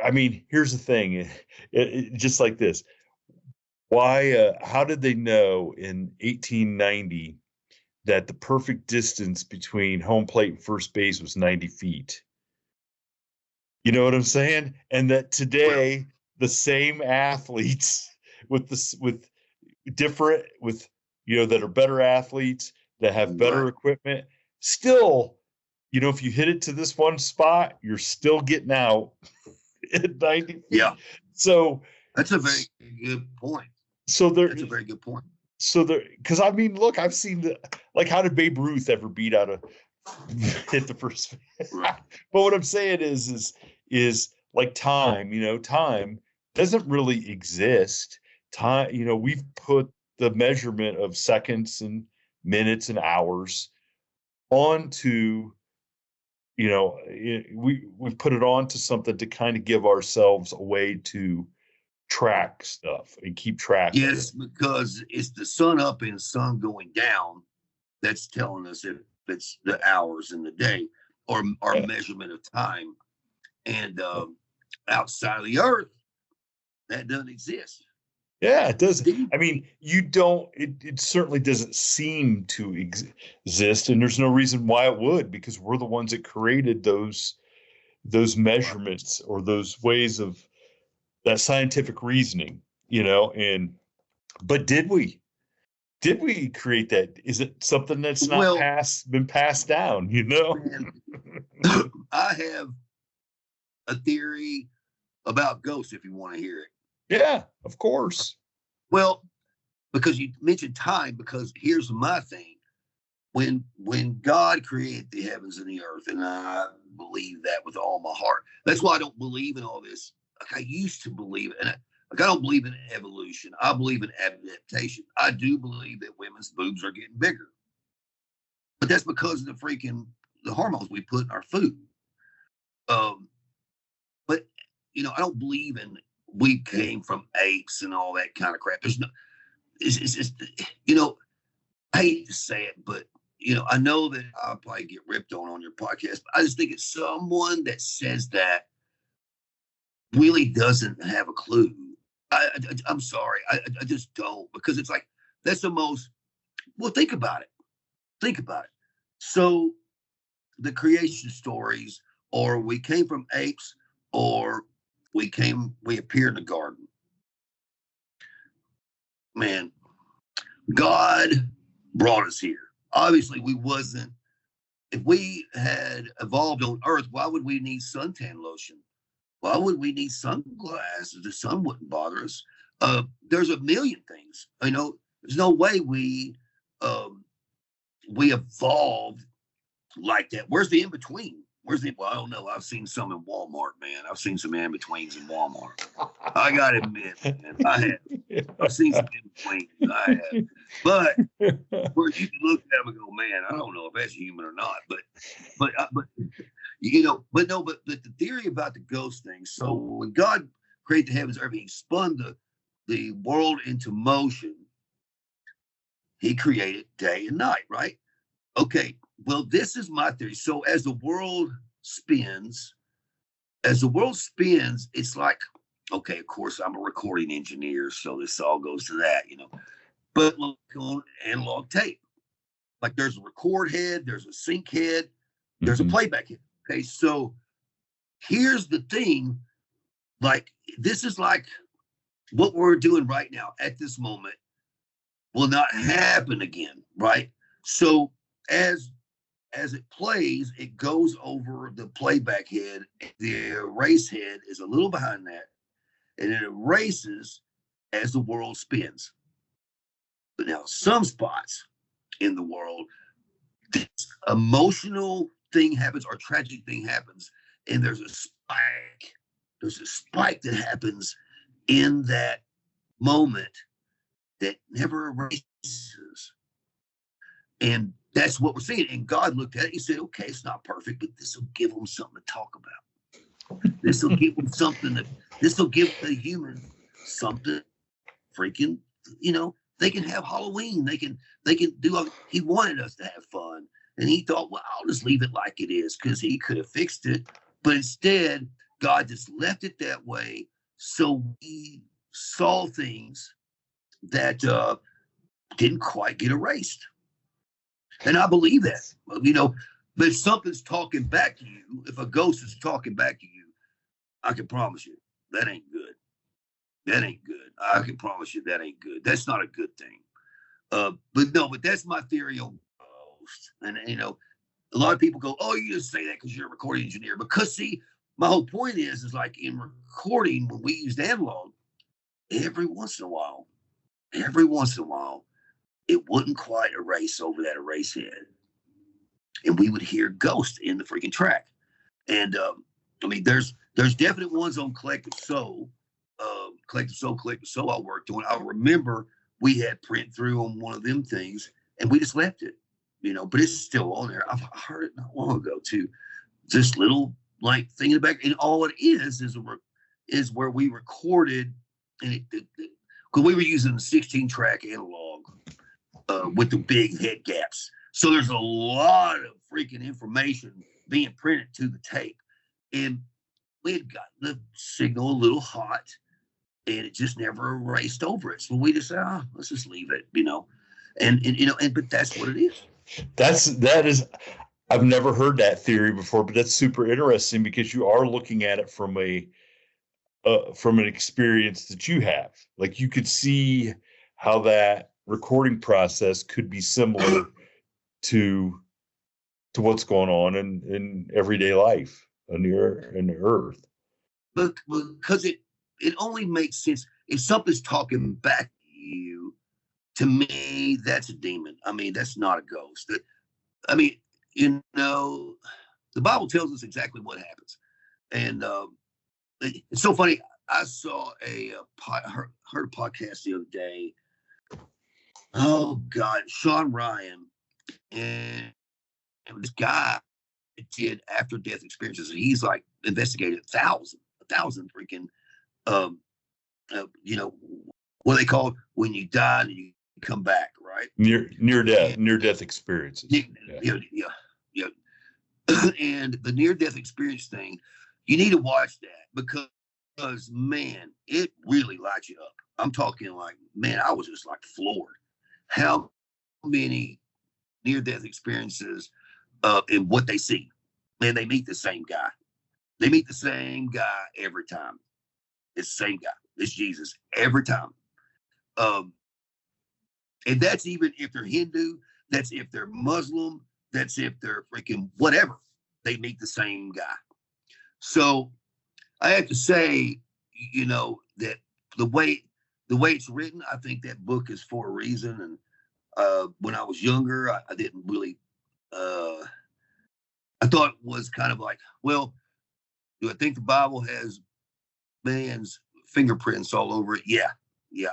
I mean, here's the thing, just like this. Why? How did they know in 1890 that the perfect distance between home plate and first base was 90 feet? You know what I'm saying? And that today, the same athletes with that are better athletes, that have better equipment, still, if you hit it to this one spot, you're still getting out at 90 feet.
Yeah.
So
that's a very good point. That's a very good point.
So because I mean, look, I've seen how did Babe Ruth ever beat out hit the first? Right. But what I'm saying is like time. Time doesn't really exist. Time, we've put the measurement of seconds and minutes and hours onto we've put it on to something to kind of give ourselves a way to track stuff and keep track of
Yes,
it.
because it's the sun up and sun going down that's telling us if it's the hours in the day or our
Yeah.
measurement of time. And outside of the earth, that doesn't exist.
Yeah, it does.
Deep.
I mean, you don't, it certainly doesn't seem to exist, and there's no reason why it would, because we're the ones that created those measurements or those ways of that scientific reasoning, and but did we create that? Is it something that's not
Well,
been passed down, you know?
man, I have a theory about ghosts if you want to hear it.
Yeah, of course.
Well, because you mentioned time, because here's my thing. When God created the heavens and the earth, and I believe that with all my heart. That's why I don't believe in all this. Like I used to believe it. And I don't believe in evolution. I believe in adaptation. I do believe that women's boobs are getting bigger. But that's because of the hormones we put in our food. Um, but I don't believe in we came from apes and all that kind of crap. There's no it's I hate to say it, but I know that I'll probably get ripped on your podcast. But I just think it's someone that says that really doesn't have a clue. I'm sorry, I just don't, because it's like that's the most. Well, think about it. Think about it. So the creation stories, or we came from apes, or we appeared in the garden. Man, God brought us here. Obviously, we wasn't. If we had evolved on Earth, why would we need suntan lotion? Why would we need sunglasses? The sun wouldn't bother us. There's a million things. There's no way we evolved like that. Where's the in between? Well, I don't know. I've seen some in Walmart, man. I've seen some in betweens in Walmart. I gotta admit, man, I have. I've seen some in betweens. I have. But where you can look at them and go, man, I don't know if that's human or not. But but the theory about the ghost thing. So when God created the heavens, everything, he spun the world into motion. He created day and night, right? Okay, well, this is my theory. So as the world spins, it's like, okay, of course, I'm a recording engineer, so this all goes to that. But look on analog tape. Like there's a record head, there's a sync head, there's a playback head. Okay, so here's the thing. Like, this is like what we're doing right now at this moment will not happen again, right? So as it plays, it goes over the playback head. The erase head is a little behind that, and it erases as the world spins. But now, some spots in the world, this emotional thing happens or tragic thing happens, and there's a spike. There's a spike that happens in that moment that never erases. And that's what we're seeing. And God looked at it. He said, okay, it's not perfect, but this will give them something to talk about. This will give them this will give the human something freaking, they can have Halloween. They can do, he wanted us to have fun. And he thought, well, I'll just leave it like it is, because he could have fixed it. But instead, God just left it that way. So we saw things that didn't quite get erased. And I believe that, but if something's talking back to you, if a ghost is talking back to you, I can promise you that ain't good. That ain't good. I can promise you that ain't good. That's not a good thing. But that's my theory on ghosts. And, a lot of people go, oh, you just say that because you're a recording engineer. Because, see, my whole point is like in recording, when we used analog, every once in a while, it wouldn't quite erase over that erase head. And we would hear ghosts in the freaking track. And there's definite ones on Collective Soul I worked on. I remember we had print through on one of them things, and we just left it, but it's still on there. I've heard it not long ago too. this little like thing in the back, and all it is where we recorded, and because we were using the 16-track analog with the big head gaps, so there's a lot of freaking information being printed to the tape, and we had got the signal a little hot, and it just never erased over it. So we just said, let's just leave it, but that's what it is.
That is. I've never heard that theory before, but that's super interesting because you are looking at it from an experience that you have. Like you could see how that recording process could be similar to what's going on in everyday life on the earth.
But because it only makes sense if something's talking back to you. To me, that's a demon. I mean, that's not a ghost. I mean, the Bible tells us exactly what happens, and it's so funny. I saw heard a podcast the other day. Oh God, Sean Ryan, and this guy did after death experiences, and he's like investigated a thousand freaking, what they call when you die and you come back, right?
Near death experiences.
Yeah. And the near death experience thing, you need to watch that because man, it really lights you up. I'm talking like, man, I was just like floored. How many near death experiences and what they see. Man, they meet the same guy. They meet the same guy every time. It's the same guy. It's Jesus every time. And that's even if they're Hindu, that's if they're Muslim, that's if they're freaking whatever. They meet the same guy. So I have to say, that the way it's written, I think that book is for a reason. And when I was younger, I didn't really, I thought it was kind of like, well, do I think the Bible has man's fingerprints all over it? Yeah,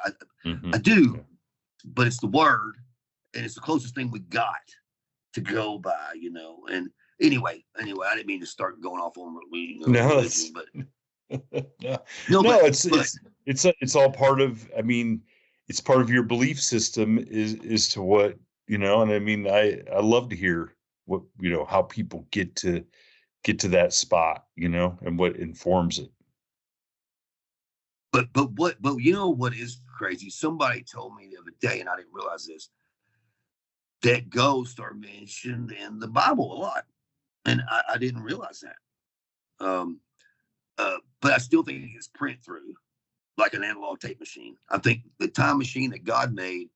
I do. Yeah. But it's the word, and it's the closest thing we got to go by, And anyway, I didn't mean to start going off on religion, but
it's all part of. I mean, it's part of your belief system is to what And I mean, I love to hear what how people get to that spot, and what informs it.
But what is crazy? Somebody told me the other day, and I didn't realize this, that ghosts are mentioned in the Bible a lot, and I didn't realize that. But I still think it's print through like an analog tape machine. I think the time machine that God made,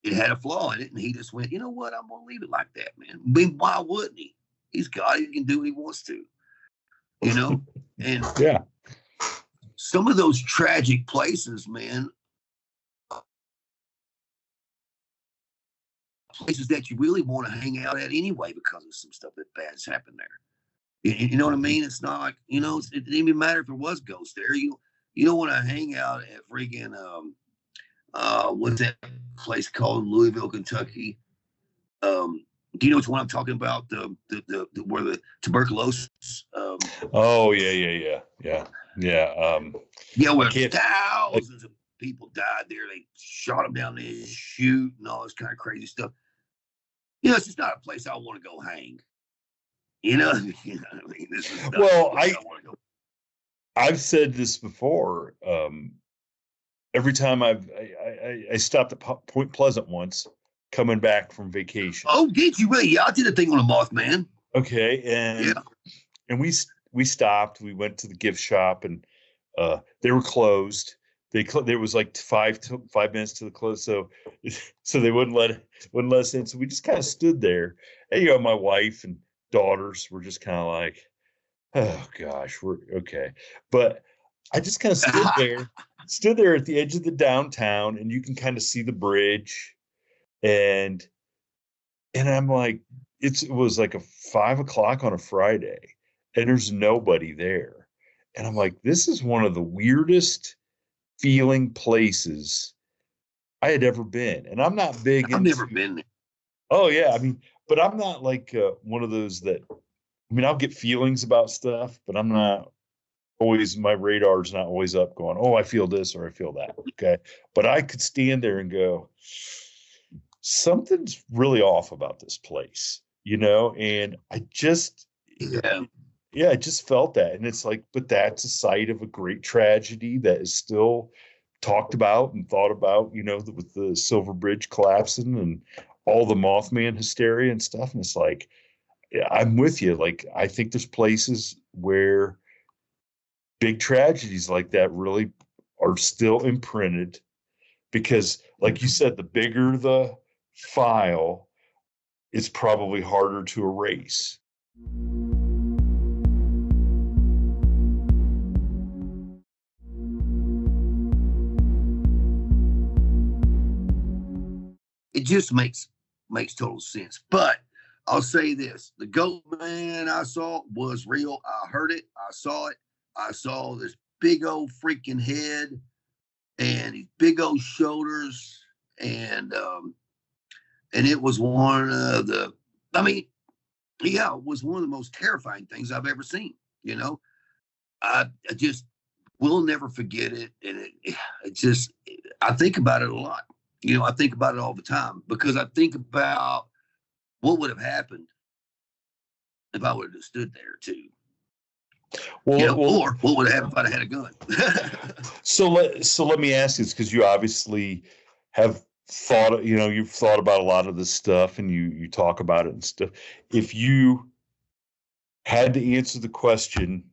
it had a flaw in it, and he just went, you know what? I'm gonna leave it like that, man. I mean, why wouldn't he? He's God. He can do what he wants to, And
yeah.
Some of those tragic places, man, places that you really want to hang out at anyway because of some stuff that bad's happened there. You know what I mean? It's not like, it didn't even matter if there was ghosts there. You don't want to hang out at freaking, what's that place called in Louisville, Kentucky? Do you know which one I'm talking about? The where the tuberculosis.
Oh yeah.
Where thousands of people died there. They shot them down there, shoot, and all this kind of crazy stuff. It's just not a place I want to go hang. I mean, this is not
well,
I want to go.
I've said this before. Every time I stopped at Point Pleasant once, coming back from vacation.
Oh, did you really? Yeah, I did a thing on a Mothman.
Okay, and we stopped. We went to the gift shop, and they were closed. There was like 5 minutes to the close, so they wouldn't let us in. So we just kind of stood there. And my wife and daughters were just kind of like, oh gosh, we're okay. But I just kind of stood there at the edge of the downtown, and you can kind of see the bridge, and I'm like, it was like 5 o'clock on a Friday, and there's nobody there, and I'm like, this is one of the weirdest feeling places I had ever been, and I'm not big.
I've never been there.
Oh yeah, I mean, but I'm not like one of those that, I mean, I'll get feelings about stuff, but I'm not always, my radar's not always up going, oh, I feel this or I feel that. Okay. But I could stand there and go, something's really off about this place, and
Yeah.
yeah, I just felt that. And it's like, but that's a site of a great tragedy that is still talked about and thought about, with the Silver Bridge collapsing and all the Mothman hysteria and stuff. And it's like, yeah, I'm with you. Like, I think there's places where big tragedies like that really are still imprinted because, like you said, the bigger the file, it's probably harder to erase.
It just makes total sense. But I'll say this: the goat man I saw was real. I heard it. I saw it. I saw this big old freaking head and these big old shoulders, and it was one of the. I mean, yeah, it was one of the most terrifying things I've ever seen. You know, I just will never forget it, and it just I think about it a lot. I think about it all the time because I think about what would have happened if I would have stood there too.
Well,
Or what would have happened if I'd had a gun.
so let me ask you this, because you obviously have thought, you've thought about a lot of this stuff and you talk about it and stuff. If you had to answer the question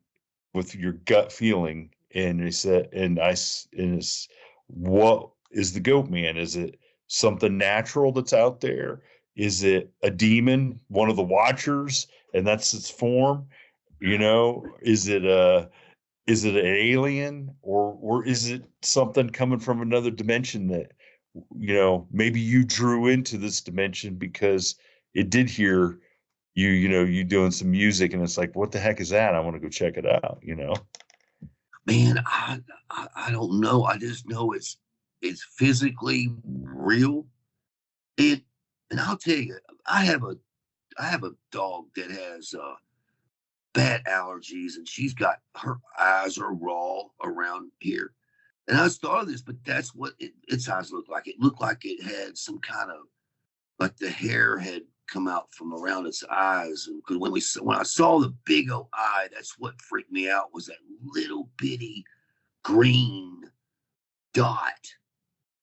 with your gut feeling, and they said, and it's, what is the goat man? Is it something natural that's out there? Is it a demon, one of the watchers, and that's its form? Is it an alien, or is it something coming from another dimension that, maybe you drew into this dimension because it did hear you doing some music, and it's like, what the heck is that? I want to go check it out.
Man, I don't know. I just know it's physically real. It and I'll tell you, I have a dog that has bat allergies, and she's got her eyes are raw around here. And I just thought of this, but that's what its eyes looked like. It looked like it had some kind of like the hair had come out from around its eyes. And because when I saw the big old eye, that's what freaked me out was that little bitty green dot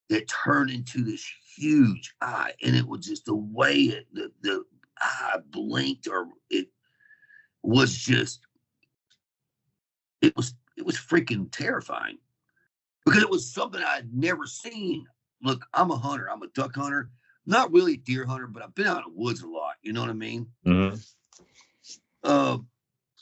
that turned into this huge eye, and it was just the way the eye blinked, or it was just it was freaking terrifying because it was something I'd never seen. Look, I'm a hunter. I'm a duck hunter. Not really a deer hunter, but I've been out in the woods a lot. You know what I mean?
Mm-hmm.
Uh,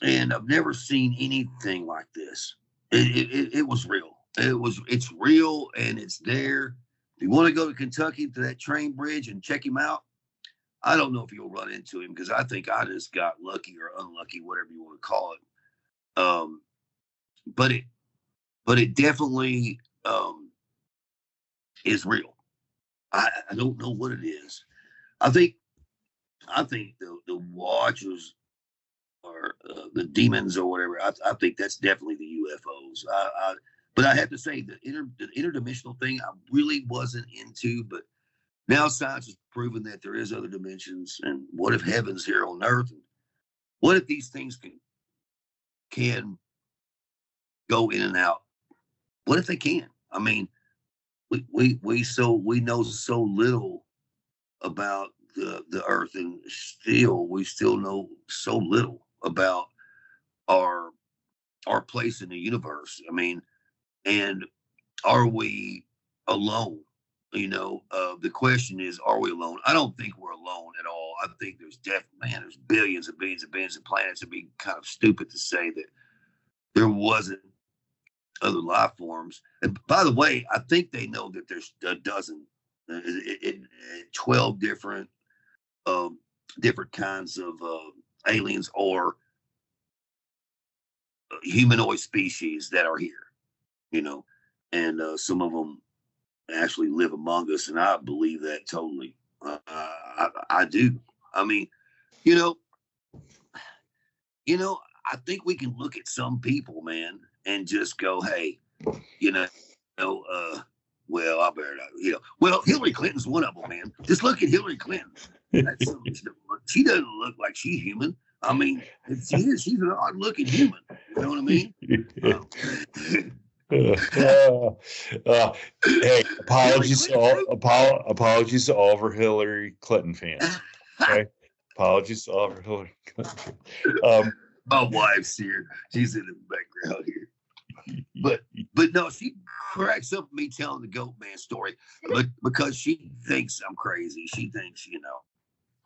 and I've never seen anything like this. It was real. It's real and it's there. If you want to go to Kentucky to that train bridge and check him out, I don't know if you'll run into him because I think I just got lucky or unlucky, whatever you want to call it. But it definitely is real. I don't know what it is. I think the watchers or the demons or whatever. I think that's definitely the UFOs. But I have to say the interdimensional thing I really wasn't into, but now science has proven that there is other dimensions. And what if heaven's here on Earth? And what if these things can go in and out? What if they can? I mean, we know so little about the Earth, and still we still know so little about our our place in the universe. I mean, and are we alone? The question is, are we alone? I don't think we're alone at all. I think there's billions and billions and billions of planets. It'd be kind of stupid to say that there wasn't other life forms. And by the way, I think they know that there's a dozen, 12 um, different kinds of aliens or humanoid species that are here. You know, and some of them actually live among us, and I believe that totally. I do. I mean, you know, I think we can look at some people, man, and just go, hey, you know, well, I better not, well, Hillary Clinton's one of them, man. Just look at Hillary Clinton. That's she doesn't look like she's human. I mean, if she is, she's an odd looking human. You know what I mean?
Hey, apologies to all of our Hillary Clinton fans. Okay, apologies to all of our Hillary Clinton.
My wife's here; she's in the background here. But no, she cracks up me telling the Goat Man story, but because she thinks I'm crazy. She thinks,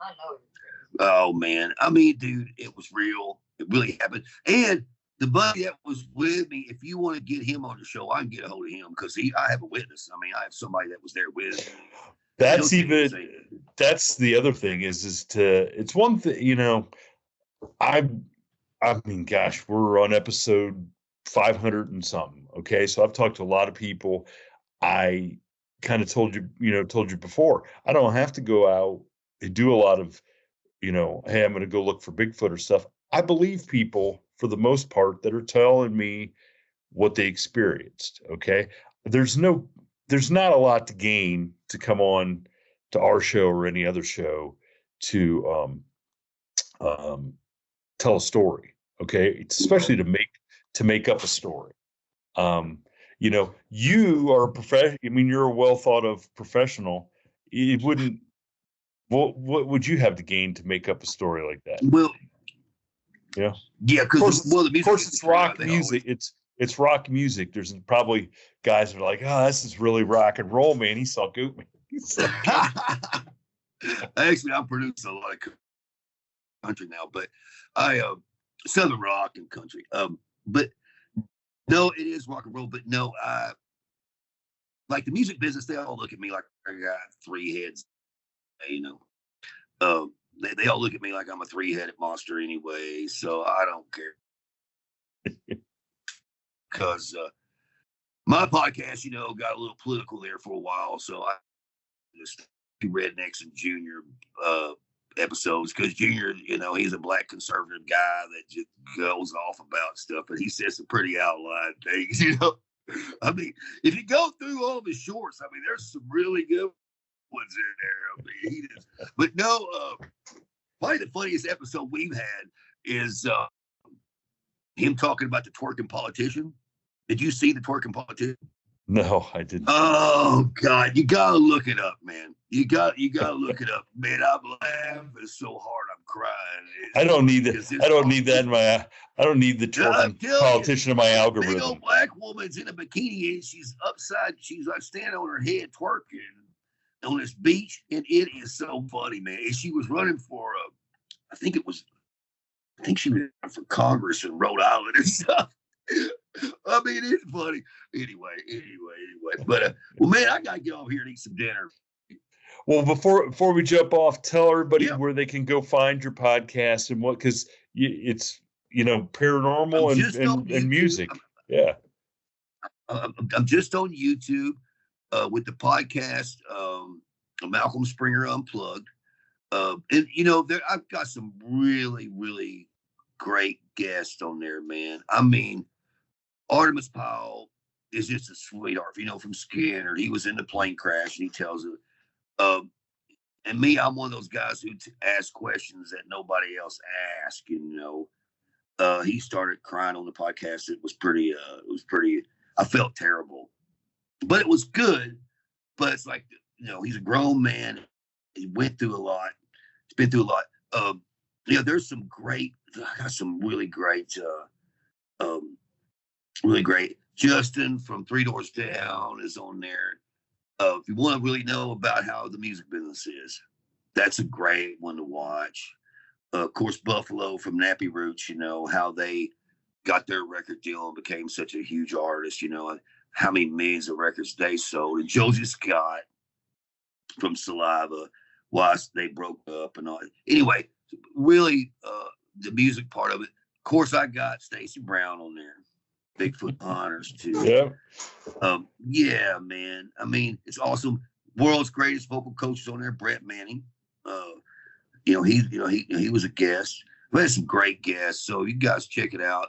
I know. Oh man, I mean, dude, it was real. It really happened, and the buddy that was with me, if you want to get him on the show, I can get a hold of him because I have a witness. I mean, I have somebody that was there with me.
That's the other thing it's one thing, I mean, gosh, we're on episode 500 and something. Okay. So I've talked to a lot of people. I kind of told you before, I don't have to go out and do a lot of, hey, I'm going to go look for Bigfoot or stuff. I believe people for the most part that are telling me what they experienced. Okay. There's not a lot to gain to come on to our show or any other show to tell a story. Okay. It's especially to make up a story. You are a professional. I mean, you're a well thought of professional. It wouldn't. What would you have to gain to make up a story like that?
Well,
yeah,
because
of course it's rock music. It's rock music. There's probably guys that are like, oh, this is really rock and roll, man. He saw Goat Man.
Actually, I produce a lot of country now, but I Southern rock and country. But no, it is rock and roll. But no, like the music business, they all look at me like I got three heads. They all look at me like I'm a three-headed monster anyway. So I don't care because my podcast, got a little political there for a while. So I just do Rednecks and Junior episodes because Junior, he's a black conservative guy that just goes off about stuff, but he says some pretty outline things, I mean, if you go through all of his shorts, I mean, there's some really good ones in there. I mean, but no, probably the funniest episode we've had is him talking about the twerking politician. Did you see the twerking politician?
No, I didn't.
Oh God, you gotta look it up, man. You gotta look it up, man. I'm laughing so hard, I'm crying.
I don't need that. I don't need that in my. I don't need the twerking politician in my algorithm.
Big old black woman's in a bikini and she's upside. She's like standing on her head twerking on this beach, and it is so funny, man. And she was running for I think she was for Congress in Rhode Island and stuff. I mean, it's funny. Anyway. But well, man, I gotta get over here and eat some dinner.
Well, before we jump off, tell everybody where they can go find your podcast and what, because it's paranormal and music. Yeah,
I'm just on YouTube with the podcast, Malcolm Springer Unplugged, and I've got some really, really great guests on there, man. I mean, Artemis Powell is just a sweetheart, from Skinner. He was in the plane crash, and he tells it. And me, I'm one of those guys who ask questions that nobody else asks. He started crying on the podcast. It was pretty. I felt terrible, but it was good. But it's like, he's a grown man. He went through a lot. He's been through a lot. There's some great. I got some really great. Really great. Justin from Three Doors Down is on there. If you want to really know about how the music business is, that's a great one to watch. Of course, Buffalo from Nappy Roots, how they got their record deal and became such a huge artist, how many millions of records they sold. And Josie Scott from Saliva, why they broke up and all. Anyway, really, the music part of it. Of course, I got Stacey Brown on there. Bigfoot hunters too. Yeah, man. I mean, it's awesome. World's greatest vocal coaches on there, Brett Manning. he was a guest. We had some great guests, so you guys check it out.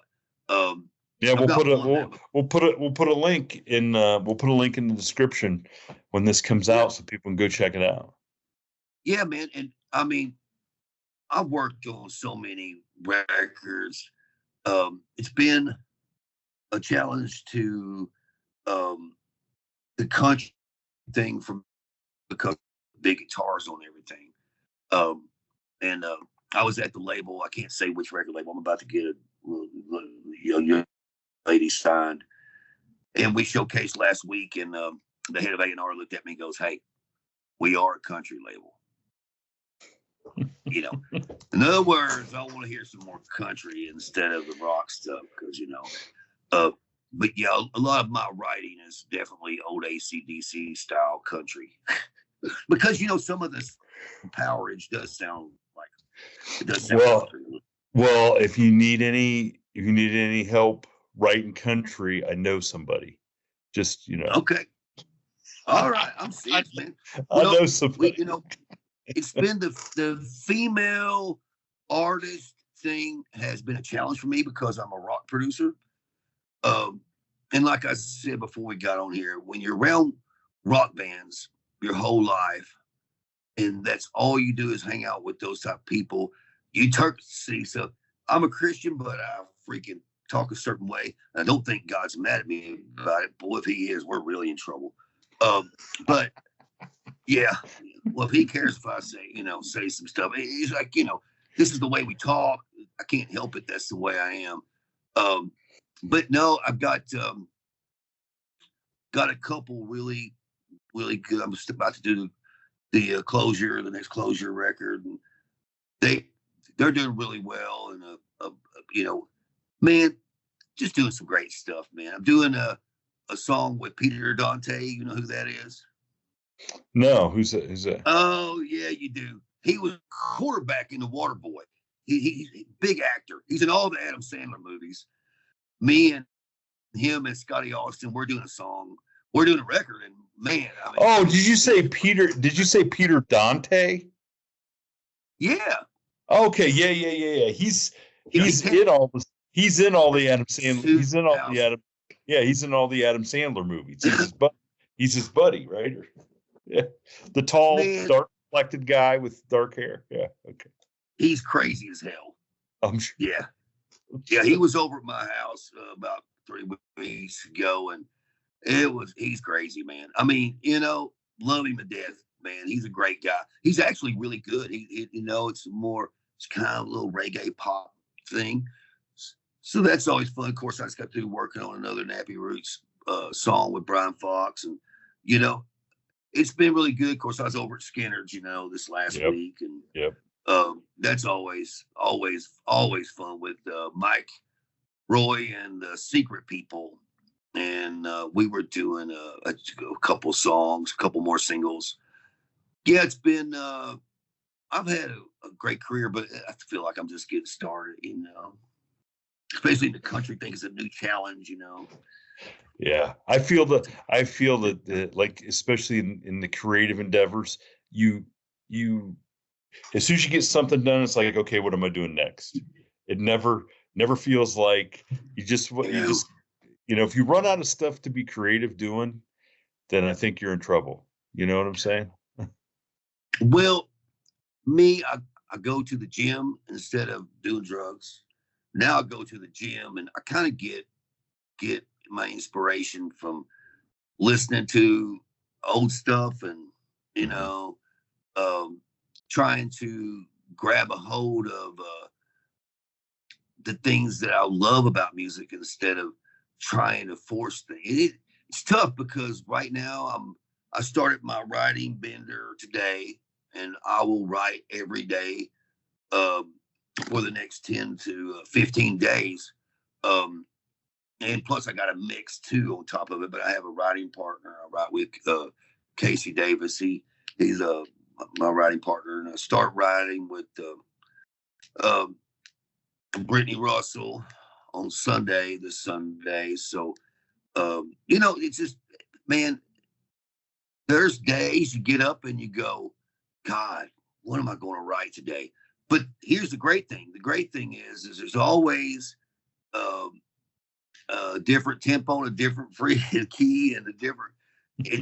Yeah,
I've got one that
we'll put a link in the description when this comes
yeah,
out so people can go check it out.
yeah, man. And I mean, I've worked on so many records. It's been a challenge to um, the country thing from because big guitars on everything. Um, and I was at the label. I can't say which record label. I'm about to get a young lady signed, and we showcased last week. And the head of A&R looked at me and goes, "Hey, we are a country label." You know, in other words, I want to hear some more country instead of the rock stuff because Uh, but yeah, a lot of my writing is definitely old AC/DC style country because some of this powerage does sound like it does sound
Well,
country.
well, if you need any help writing country, I know somebody. Just,
Okay, all right, I'm serious, man.
I
Well,
know somebody.
it's been the female artist thing has been a challenge for me because I'm a rock producer. Um, and like I said before we got on here, when you're around rock bands your whole life, and that's all you do is hang out with those type of people, you see. So I'm a Christian, but I freaking talk a certain way. I don't think God's mad at me about it. Boy, if he is, we're really in trouble. But yeah, well, if he cares if I say some stuff, he's like, this is the way we talk. I can't help it. That's the way I am. Um, but no, I've got a couple really, really good. I'm just about to do the closure, the next closure record, and they're doing really well. And man, just doing some great stuff, man. I'm doing a song with Peter Dante. You know who that is?
No, who's that? Who's that?
Oh yeah, you do. He was quarterback in The Waterboy. He's a big actor. He's in all the Adam Sandler movies. Me and him and Scotty Austin, we're doing a song. We're doing a record, and man, I mean,
Oh, did you say Peter? Did you say Peter Dante?
yeah,
Okay, yeah. He's
he
in all the Adam Sandler.
suit house.
He's in all the Adam Sandler movies. He's his buddy, right? Yeah, the tall,
Man,
dark complected guy with dark hair. Yeah, okay.
he's crazy as hell.
I'm sure.
Yeah, yeah. He was over at my house about 3 weeks ago, and he's crazy, man. I mean, love him to death, man. He's a great guy. He's actually really good. It's kind of a little reggae pop thing. So that's always fun. Of course, I just got through working on another Nappy Roots song with Brian Fox, and you know, it's been really good. Of course, I was over at Skinner's, this last
Yep.
week, and
Yep.
that's always fun with Mike, Roy, and the Secret People. And we were doing a couple songs, a couple more singles. Yeah, it's been. I've had a great career, but I feel like I'm just getting started. Especially the country thing is a new challenge.
Yeah, I feel that like especially in the creative endeavors, you as soon as you get something done, it's like, okay, what am I doing next? It never feels like you just if you run out of stuff to be creative doing, then I think you're in trouble. You know what I'm saying?
Well, me, I go to the gym instead of doing drugs. Now I go to the gym and I kind of get my inspiration from listening to old stuff and you know um, trying to grab a hold of the things that I love about music instead of trying to force things. It's tough because right now I started my writing bender today, and I will write every day um, for the next 10 to 15 days. Um, and plus, I got a mix too on top of it. But I have a writing partner. I write with Casey Davis. He's my writing partner, and I start writing with um, Brittany Russell on this Sunday. So, it's just, man, there's days you get up and you go, God, what am I going to write today? But here's the great thing. The great thing is there's always a different tempo, a different free key, and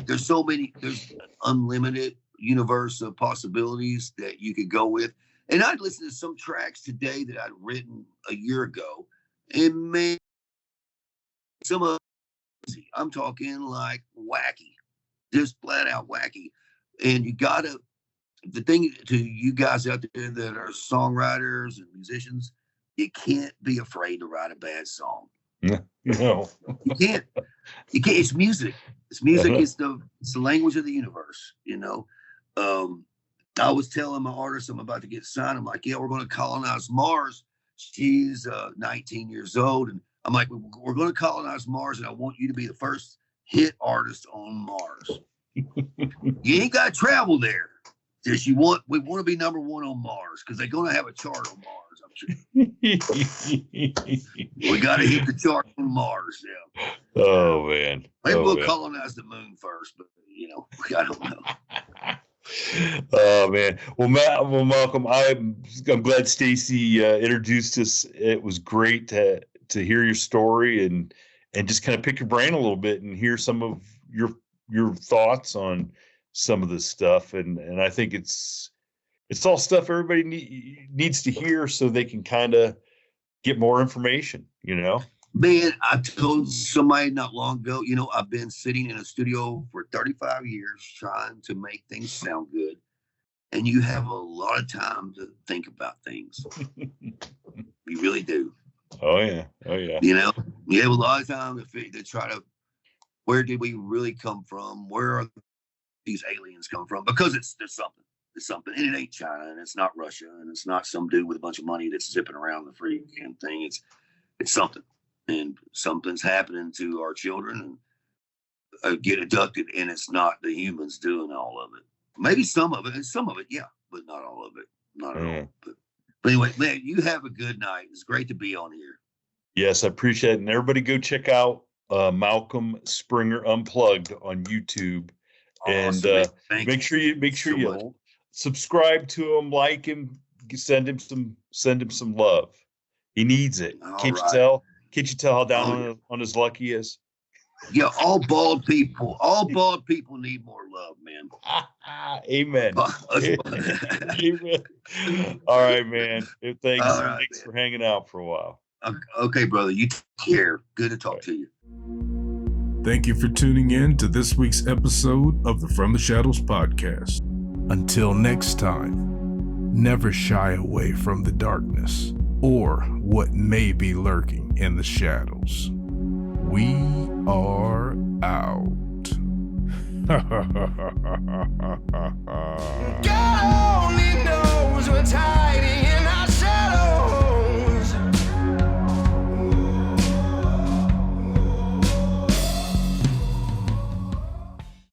there's unlimited universe of possibilities that you could go with. And I'd listen to some tracks today that I'd written a year ago, and man, some of I'm talking like wacky, just flat out wacky. And the thing to you guys out there that are songwriters and musicians, you can't be afraid to write a bad song.
No,
you can't. You can't. It's music. It's music. It's the language of the universe. I was telling my artist I'm about to get signed. I'm like, yeah, we're going to colonize Mars. She's 19 years old, and I'm like, we're going to colonize Mars, and I want you to be the first hit artist on Mars. You ain't got to travel there. Just we want to be number one on Mars because they're going to have a chart on Mars. I'm sure. We got to hit the chart on Mars. Yeah.
Oh man.
Maybe we'll colonize the moon first, but I don't know.
Oh man. Well, Malcolm, I'm glad Stacy introduced us. It was great to hear your story and just kind of pick your brain a little bit and hear some of your thoughts on some of this stuff. And I think it's all stuff everybody needs to hear so they can kind of get more information,
Man, I told somebody not long ago, I've been sitting in a studio for 35 years trying to make things sound good. And you have a lot of time to think about things. You really do.
Oh, yeah. Oh, yeah.
You have a lot of time to try to, where did we really come from? Where are these aliens come from? Because there's something. It's something. And it ain't China, and it's not Russia, and it's not some dude with a bunch of money that's zipping around the freaking thing. It's something. And something's happening to our children and get abducted, and it's not the humans doing all of it. Maybe some of it, yeah, but not all of it. Not at all. But anyway, man, you have a good night. It's great to be on here.
Yes, I appreciate it. And everybody go check out Malcolm Springer Unplugged on YouTube.
Awesome,
and make sure you subscribe to him, like him, send him some love. He needs it. Can't you tell how down on his luck he is?
Yeah, all bald people need more love, man.
Amen. Amen. All right, man. Thanks for hanging out for a while.
Okay, brother. You take care. Good to talk to you.
Thank you for tuning in to this week's episode of the From the Shadows podcast. Until next time, never shy away from the darkness or what may be lurking in the shadows. We are out.